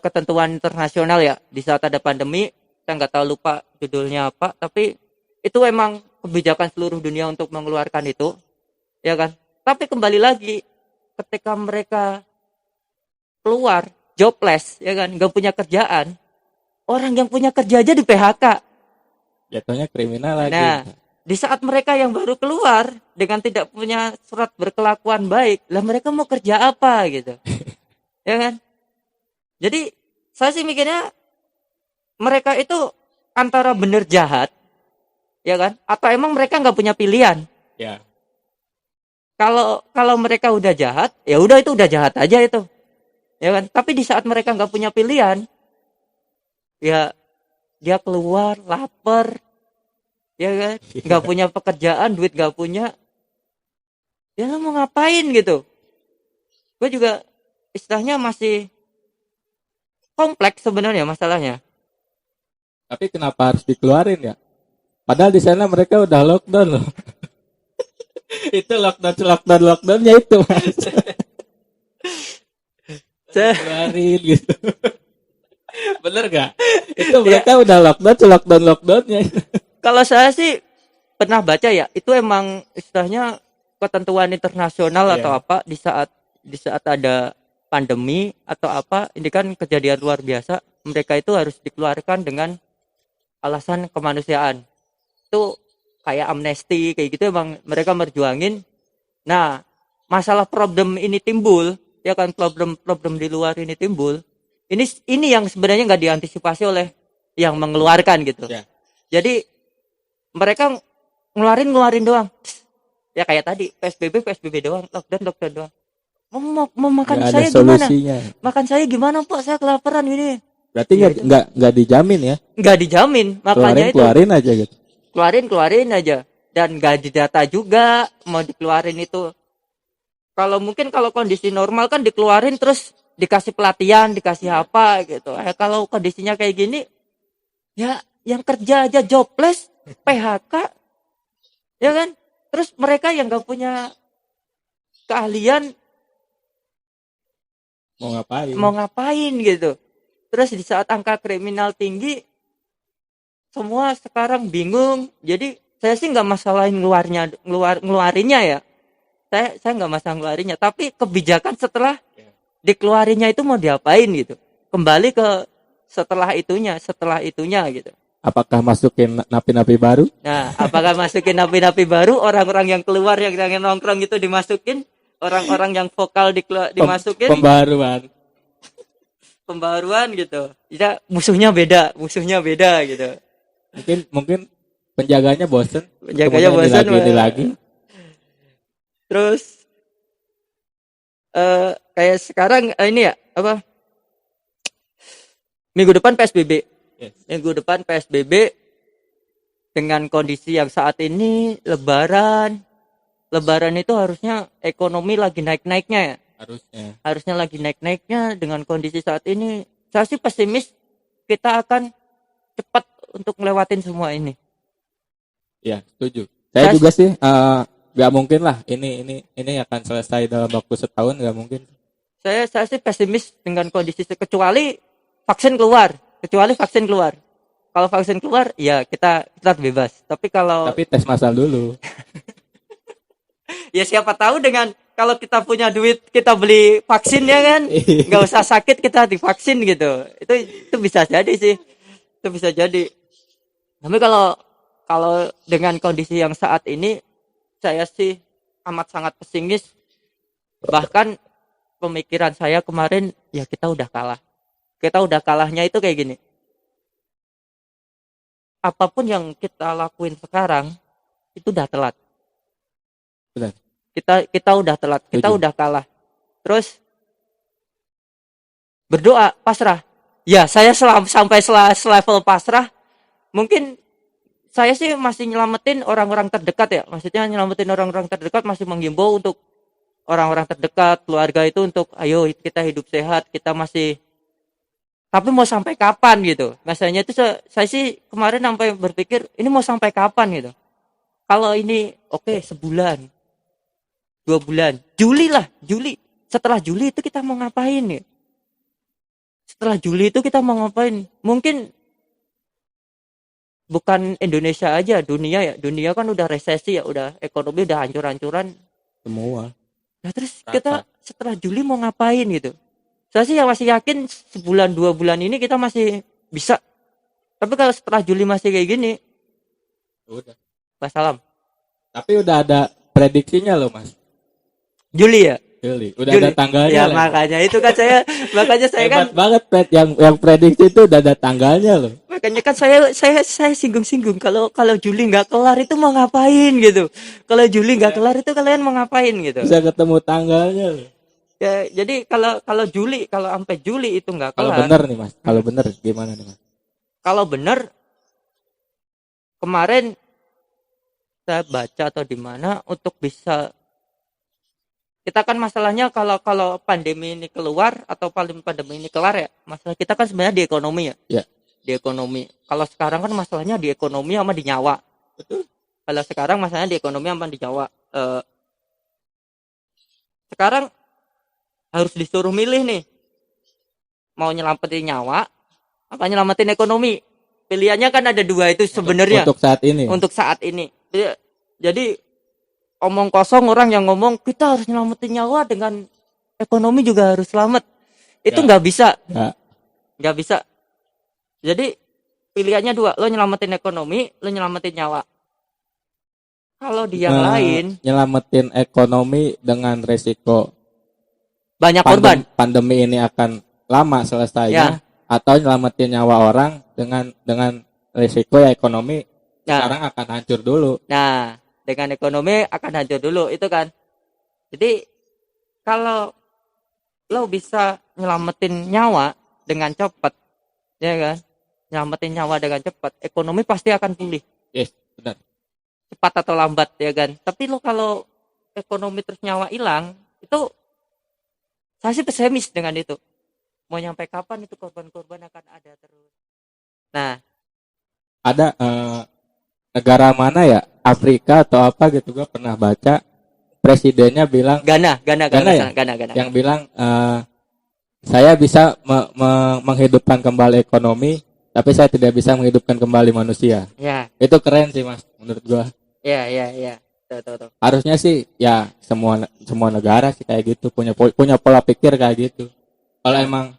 ketentuan internasional ya. Di saat ada pandemi, saya nggak tahu lupa judulnya apa, tapi itu emang kebijakan seluruh dunia untuk mengeluarkan itu, ya kan. Tapi kembali lagi ketika mereka keluar jobless, ya kan, nggak punya kerjaan, orang yang punya kerja aja di PHK. Jatuhnya kriminal lagi. Nah, di saat mereka yang baru keluar dengan tidak punya surat berkelakuan baik, lah mereka mau kerja apa gitu. Ya kan? Jadi saya sih mikirnya mereka itu antara bener jahat, ya kan? Atau emang mereka nggak punya pilihan. Ya. Kalau mereka udah jahat, ya udah itu udah jahat aja itu. Ya kan? Tapi di saat mereka nggak punya pilihan, ya dia keluar lapar, ya kan, nggak punya pekerjaan, duit nggak punya, Ya lu mau ngapain gitu? Gue juga istilahnya masih kompleks sebenarnya masalahnya. Tapi kenapa harus dikeluarin ya? Padahal di sana mereka udah lockdown loh. Itu lockdownnya itu mas. Keluarin gitu. Bener gak? Itu mereka udah lockdownnya. Kalau saya sih pernah baca ya, itu emang istilahnya ketentuan internasional atau Iya. apa di saat ada pandemi atau apa, ini kan kejadian luar biasa, mereka itu harus dikeluarkan dengan alasan kemanusiaan. Itu kayak amnesti kayak gitu emang mereka merjuangin. Nah, masalah problem ini timbul, ya kan problem di luar ini timbul. Ini yang sebenarnya nggak diantisipasi oleh yang mengeluarkan gitu. Ya. Jadi mereka ngeluarin doang. Ya kayak tadi PSBB doang, lockdown doang. Mau makan Nggak ada saya gimana? solusinya. Makan saya gimana Pak? Saya kelaparan ini. Berarti Ya, itu. nggak dijamin ya? Nggak dijamin, makanya itu Keluarin aja gitu. keluarin aja dan nggak didata juga mau dikeluarin itu. Kalau kondisi normal kan dikeluarin terus dikasih pelatihan, dikasih apa gitu. Kalau kondisinya kayak gini, ya yang kerja aja jobless, PHK, ya kan? Terus mereka yang nggak punya keahlian Mau ngapain? mau ngapain gitu. Terus di saat angka kriminal tinggi, semua sekarang bingung. Jadi saya sih nggak masalahin ngeluarinnya ya. Saya nggak masalah ngeluarinnya, tapi kebijakan setelah dikeluarinnya itu mau diapain gitu. Kembali ke setelah itunya gitu. Apakah masukin napi-napi baru? Nah, apakah masukin napi-napi baru, orang-orang yang keluar yang nongkrong itu dimasukin, orang-orang yang vokal dimasukin, pembaruan gitu. Ya, musuhnya beda gitu. Mungkin penjaganya bosen. Penjaganya Kemudian bosan, ini lagi. Terus kayak sekarang ini ya apa? Minggu depan PSBB. Yes. Minggu depan PSBB dengan kondisi yang saat ini Lebaran itu harusnya ekonomi lagi naik-naiknya ya. Harusnya lagi naik-naiknya. Dengan kondisi saat ini saya sih pesimis kita akan cepat untuk ngelewatin semua ini. Ya, setuju. Saya juga sih nggak mungkin lah ini akan selesai dalam waktu setahun, nggak mungkin. Saya sih pesimis dengan kondisi kecuali vaksin keluar. Kalau vaksin keluar, ya kita bebas. Tapi tes masal dulu. Ya siapa tahu dengan kalau kita punya duit kita beli vaksin ya kan, nggak usah sakit kita divaksin gitu. Itu bisa jadi sih. Itu bisa jadi. Tapi kalau dengan kondisi yang saat ini, saya sih amat sangat pesimis. Bahkan pemikiran saya kemarin, ya kita udah kalah. Kita udah kalahnya itu kayak gini. Apapun yang kita lakuin sekarang itu udah telat. Benar. Kita udah telat, kita udah kalah. Terus berdoa, pasrah. Ya, saya sampai level pasrah. Mungkin saya sih masih nyelamatin orang-orang terdekat ya. Maksudnya nyelamatin orang-orang terdekat, masih menghimbau untuk orang-orang terdekat, keluarga itu untuk ayo kita hidup sehat, kita masih. Tapi mau sampai kapan gitu? Masalahnya itu saya sih kemarin sampai berpikir ini mau sampai kapan gitu. Kalau ini oke, sebulan, 2 bulan, Juli. Setelah Juli itu kita mau ngapain ya? Mungkin bukan Indonesia aja, dunia ya. Dunia kan udah resesi ya, udah ekonomi udah hancur-hancuran Semua. Nah terus kita setelah Juli mau ngapain gitu? Saya sih masih yakin sebulan 2 bulan ini kita masih bisa. Tapi kalau setelah Juli masih kayak gini, Udah. wassalam. Tapi udah ada prediksinya loh mas. Juli ya. Udah ada tanggalnya. Ya lah. makanya saya Hebat kan banget Pet, yang prediksi itu udah ada tanggalnya loh. makanya kan saya singgung kalau Juli nggak kelar itu mau ngapain gitu. Kalau Juli nggak kelar itu kalian mau ngapain gitu. Bisa ketemu tanggalnya loh. Ya, jadi kalau sampai Juli itu nggak Kalau kelar. benar nih mas, kalau benar gimana nih mas? Kalau benar kemarin saya baca atau di mana untuk bisa Kita kan masalahnya kalau kalau pandemi ini keluar atau pandemi ini kelar ya, masalah kita kan sebenarnya di ekonomi ya. Ya. Di ekonomi. Kalau sekarang kan masalahnya di ekonomi sama di nyawa. Betul. Kalau sekarang masalahnya di ekonomi sama di nyawa. Sekarang harus disuruh milih nih. Mau nyelamatin nyawa apa nyelamatin ekonomi? Pilihannya kan ada dua itu sebenarnya. Untuk saat ini. Untuk saat ini. Jadi omong kosong orang yang ngomong kita harus nyelamatin nyawa dengan ekonomi juga harus selamat. Itu Ya. nggak bisa. Ya. Nggak bisa. Jadi pilihannya dua, lo nyelamatin ekonomi, lo nyelamatin nyawa. Kalau di yang lain nyelamatin ekonomi dengan resiko banyak korban. Pandemi ini akan lama selesainya, atau nyelamatin nyawa orang dengan resiko ya ekonomi sekarang akan hancur dulu. Nah, dengan ekonomi akan hancur dulu itu kan. Jadi kalau lo bisa nyelamatin nyawa dengan cepat, ya kan? Nyelamatin nyawa dengan cepat, ekonomi pasti akan pulih. Yes, benar. Cepat atau lambat ya kan. Tapi lo kalau ekonomi terus nyawa hilang, itu saya sih pesimis dengan itu. Mau nyampe kapan itu korban-korban akan ada terus. Nah, ada negara mana ya, Afrika atau apa gitu, gue pernah baca presidennya bilang Ghana ya? Ghana. Yang bilang saya bisa menghidupkan kembali ekonomi, tapi saya tidak bisa menghidupkan kembali manusia. Ya. Itu keren sih Mas, menurut gue. Ya. Tuh. Harusnya sih ya semua negara sih kayak gitu, punya pola pikir kayak gitu. Kalau emang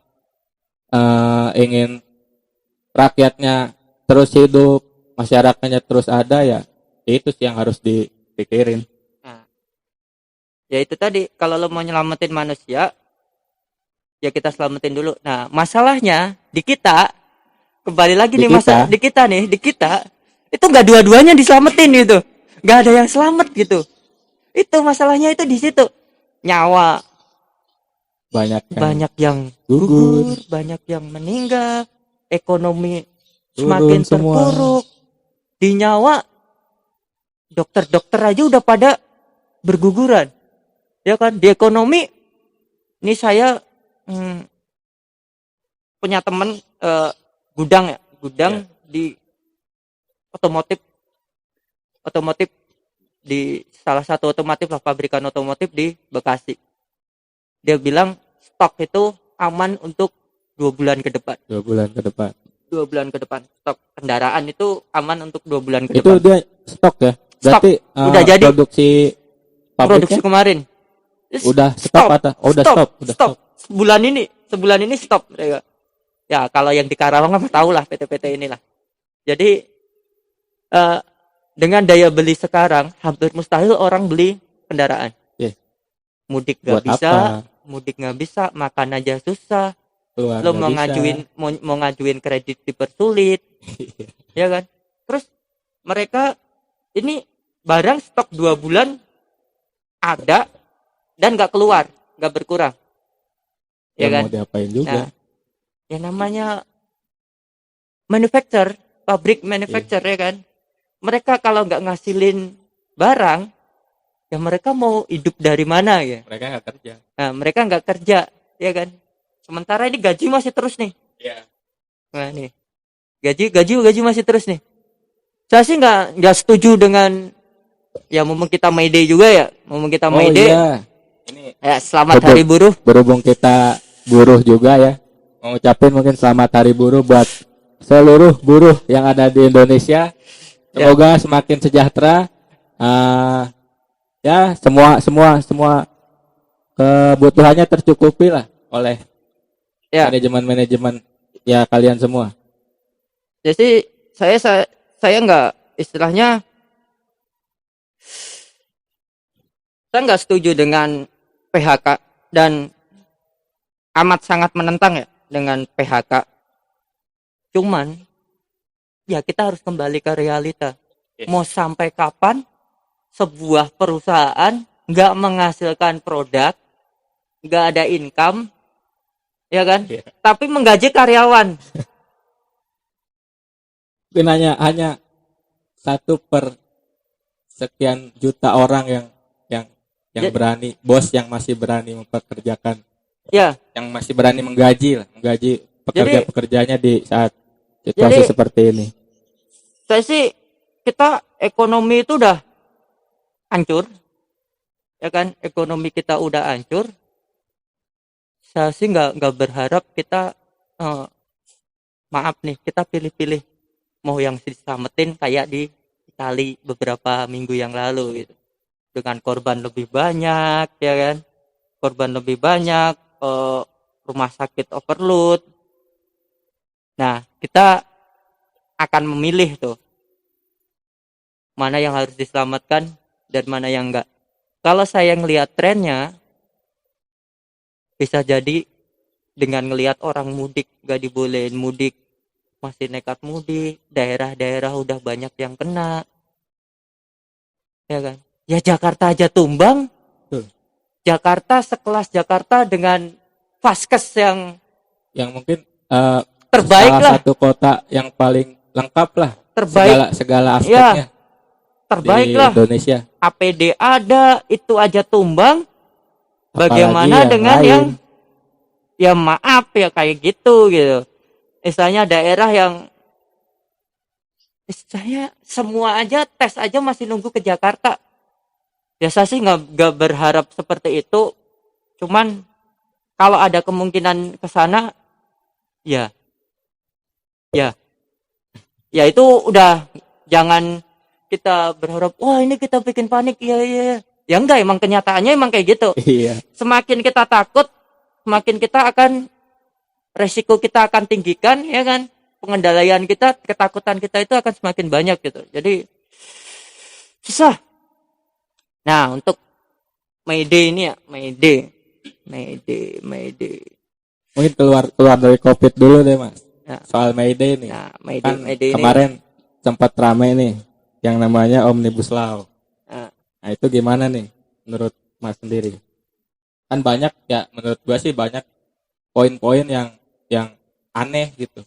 ingin rakyatnya terus hidup, masyarakatnya terus ada, ya itu sih yang harus dipikirin. Nah, ya itu tadi, kalau lo mau nyelamatin manusia, ya kita selamatin dulu. Nah, masalahnya di kita, kembali lagi Di nih masa di kita itu nggak dua-duanya diselamatin gitu, nggak ada yang selamat gitu. Itu masalahnya itu di situ. Nyawa banyak yang gugur, banyak yang meninggal, ekonomi semakin terpuruk. Di nyawa dokter aja udah pada berguguran, ya kan? Di ekonomi, ini saya punya teman gudang di otomotif di salah satu pabrikan otomotif di Bekasi. Dia bilang stok itu aman untuk 2 bulan ke depan. 2 bulan ke depan. 2 bulan ke depan. Stok kendaraan itu aman untuk 2 bulan ke itu depan. Itu dia stok ya? Berarti stok. Udah jadi produksi kemarin. Udah stop atau udah stop. Sebulan ini stop mereka. Ya, kalau yang di Karawang mah tahu lah PT-PT inilah. Jadi dengan daya beli sekarang hampir mustahil orang beli kendaraan. Mudik nggak bisa, makan aja susah. Lo mau ngajuin kredit dipersulit. Ya kan? Terus mereka ini barang stok 2 bulan ada dan nggak keluar, nggak berkurang. Ya kan? Mau diapain juga? Nah, ya namanya pabrik manufacturer ya kan? Mereka kalau nggak ngasilin barang, ya mereka mau hidup dari mana ya? Mereka nggak kerja. Nah, mereka nggak kerja, ya kan? Sementara ini gaji masih terus nih. Iya. Nah nih, gaji masih terus nih. Saya sih nggak setuju dengan ya mumpung kita May Day juga ya, Iya. Ini ya selamat Hari Buruh. Berhubung kita buruh juga ya, mau ucapin mungkin selamat Hari Buruh buat seluruh buruh yang ada di Indonesia. Semoga semakin sejahtera. Ya semua kebutuhannya tercukupi lah oleh manajemen ya kalian semua. Jadi saya nggak istilahnya, saya nggak setuju dengan PHK dan amat sangat menentang ya dengan PHK. Cuman ya kita harus kembali ke realita. Mau sampai kapan sebuah perusahaan nggak menghasilkan produk, nggak ada income, ya kan? Tapi menggaji karyawan. Mungkin hanya 1 per sekian juta orang yang yang Ya- berani, bos yang masih berani mempekerjakan, Ya, yang masih berani menggaji Jadi- pekerja-pekerjanya di saat situasi Jadi- seperti ini. saya sih kita ekonomi itu udah hancur, ya kan? Ekonomi kita udah hancur. Saya sih nggak berharap kita maaf nih kita pilih-pilih mau yang diselamatin kayak di Itali beberapa minggu yang lalu gitu. Dengan korban lebih banyak, ya kan? Korban lebih banyak, rumah sakit overload. Nah, kita akan memilih tuh mana yang harus diselamatkan dan mana yang enggak. Kalau saya ngelihat trennya, bisa jadi dengan ngelihat orang mudik gak dibolehin mudik, masih nekat mudik, daerah-daerah udah banyak yang kena, ya kan? Ya Jakarta aja tumbang. Betul. Jakarta sekelas Jakarta dengan vaskes Yang mungkin terbaik salah lah, satu kota yang paling lengkap lah, terbaik, segala ya aspeknya terbaik di lah. Indonesia. APD ada, itu aja tumbang. Apalagi Bagaimana yang dengan lain. yang ya maaf ya kayak gitu. Misalnya daerah yang misalnya semua aja tes aja masih nunggu ke Jakarta. Biasa sih nggak berharap seperti itu. Cuman kalau ada kemungkinan ke sana, ya, ya, ya itu udah jangan kita berharap. Wah ini kita bikin panik, iya iya. Iya. Ya enggak, emang kenyataannya emang kayak gitu. Iya. Semakin kita takut, semakin kita akan resiko kita akan tinggikan, ya kan? Pengendalian kita, ketakutan kita itu akan semakin banyak gitu. Jadi susah. Nah, untuk Mayday ini ya, Mayday. Mungkin keluar dari COVID dulu deh Mas. Nah, Soal Mayday nih. nah Kan Mayday ini. kemarin sempat ramai nih yang namanya Omnibus Law. Nah, Nah itu gimana nih menurut Mas sendiri? Kan banyak ya, menurut gua sih banyak poin-poin yang aneh gitu.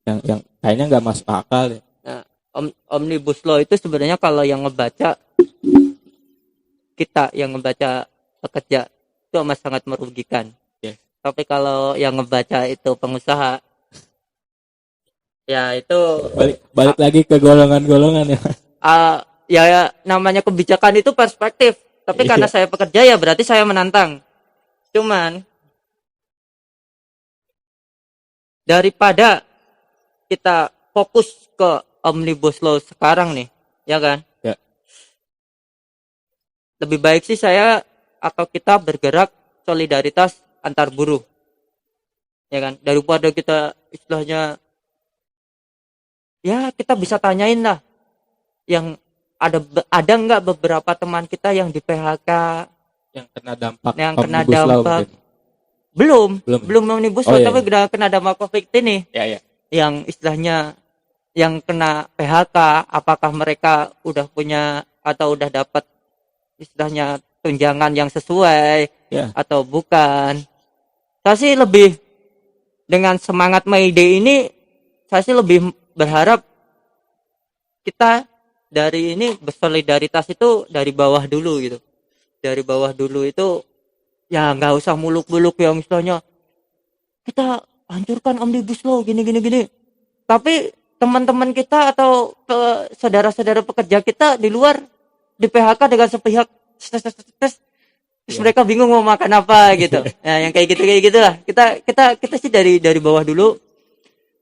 Yang kayaknya nggak masuk akal ya. nah, Omnibus Law itu sebenarnya kalau yang ngebaca, kita yang ngebaca pekerja itu amat sangat merugikan. Yes. Tapi kalau yang ngebaca itu pengusaha, ya itu Balik lagi ke golongan-golongan ya. ya namanya kebijakan itu perspektif. Tapi Iya. karena saya pekerja ya berarti saya menantang. Cuman daripada kita fokus ke Omnibus Law sekarang nih, ya kan? Ya. Lebih baik sih saya atau kita bergerak solidaritas antar buruh. Ya kan? Daripada kita istilahnya ya kita bisa tanyain lah yang ada nggak beberapa teman kita yang di PHK, Yang kena dampak yang kena Omnibus Law dampak mungkin. belum Omnibus Law, Oh, iya. tapi udah kena dampak COVID ini, Ya. yang istilahnya yang kena PHK, apakah mereka udah punya atau udah dapat istilahnya tunjangan yang sesuai Ya. atau bukan. Saya sih lebih dengan semangat Mayday ini, saya sih lebih berharap kita dari ini bersolidaritas itu dari bawah dulu gitu. Dari bawah dulu itu ya nggak usah muluk-muluk yang istilahnya kita hancurkan Omnibus Law gini. Tapi teman-teman kita atau saudara-saudara pekerja kita di luar di PHK dengan sepihak, terus mereka bingung mau makan apa gitu. Nah, yang kayak gitulah. Kita sih dari bawah dulu.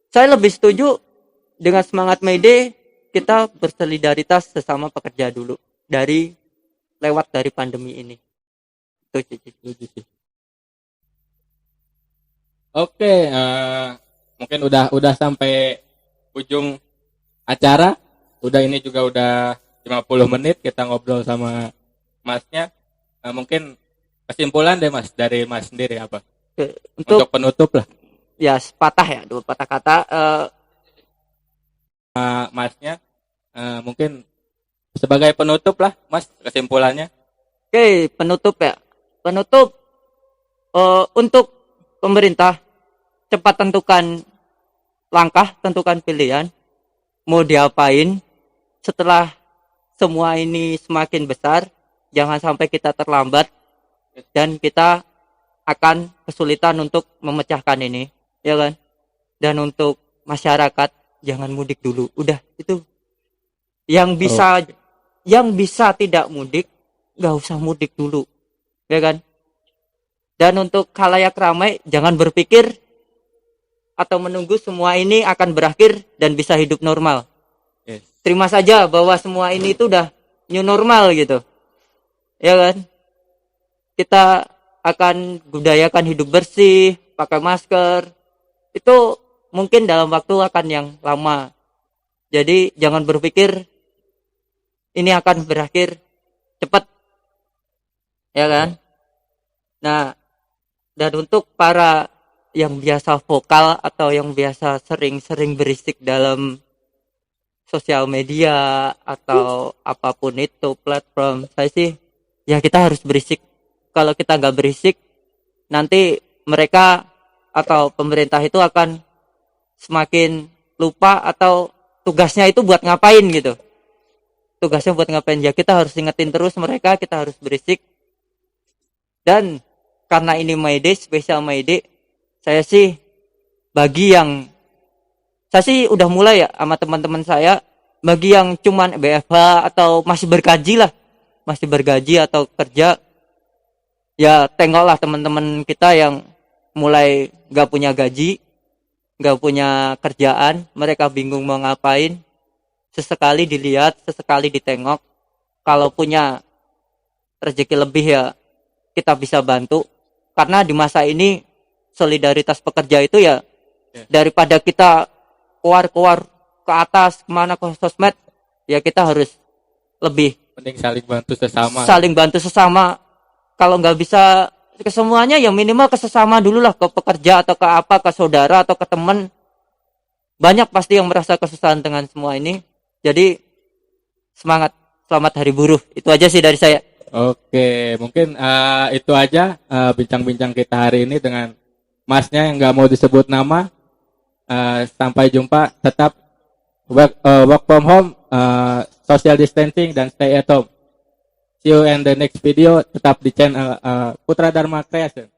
Saya lebih setuju dengan semangat Mayday kita bersolidaritas sesama pekerja dulu dari pandemi ini. Itu sih. Oke, mungkin udah sampai ujung acara. Ini juga udah 50 menit kita ngobrol sama Masnya. Mungkin kesimpulan deh Mas dari Mas sendiri apa? Oke, Untuk penutup lah. ya dua patah kata. Masnya mungkin sebagai penutup lah Mas, kesimpulannya. Oke, penutup ya. Penutup untuk pemerintah cepat tentukan langkah, tentukan pilihan mau diapain setelah semua ini semakin besar, jangan sampai kita terlambat dan kita akan kesulitan untuk memecahkan ini, ya kan? Dan untuk masyarakat jangan mudik dulu. Udah itu. Yang bisa tidak mudik, nggak usah mudik dulu, ya kan? Dan untuk khalayak ramai jangan berpikir atau menunggu semua ini akan berakhir dan bisa hidup normal. Yes. Terima saja bahwa semua ini itu udah new normal gitu. Ya kan? Kita akan budayakan hidup bersih, pakai masker. Itu mungkin dalam waktu akan yang lama. Jadi jangan berpikir ini akan berakhir cepat. Ya kan? Nah, dan untuk para yang biasa vokal atau yang biasa sering-sering berisik dalam sosial media atau apapun itu platform, saya sih ya kita harus berisik. Kalau kita nggak berisik, nanti mereka atau pemerintah itu akan semakin lupa atau tugasnya itu buat ngapain gitu. Tugasnya buat ngapain, ya kita harus ingetin terus mereka, kita harus berisik. Dan karena ini May Day, spesial May Day, saya sih udah mulai ya sama teman-teman saya, bagi yang cuman BFH atau masih bergaji atau kerja, ya tengoklah teman-teman kita yang mulai gak punya gaji, gak punya kerjaan, mereka bingung mau ngapain, sesekali dilihat, sesekali ditengok. Kalau punya rezeki lebih ya kita bisa bantu, karena di masa ini solidaritas pekerja itu ya daripada kita keluar ke atas kemana ke sosmed, ya kita harus lebih Mending saling bantu sesama. Kalau nggak bisa ke semuanya ya minimal ke sesama dulu lah, ke pekerja atau ke saudara atau ke teman. Banyak pasti yang merasa kesusahan dengan semua ini. Jadi semangat, selamat Hari Buruh. Itu aja sih dari saya. Oke, mungkin itu aja bincang-bincang kita hari ini dengan Masnya yang nggak mau disebut nama. Sampai jumpa. Tetap work from home, social distancing, dan stay at home. See you in the next video. Tetap di channel Putra Dharma Creation.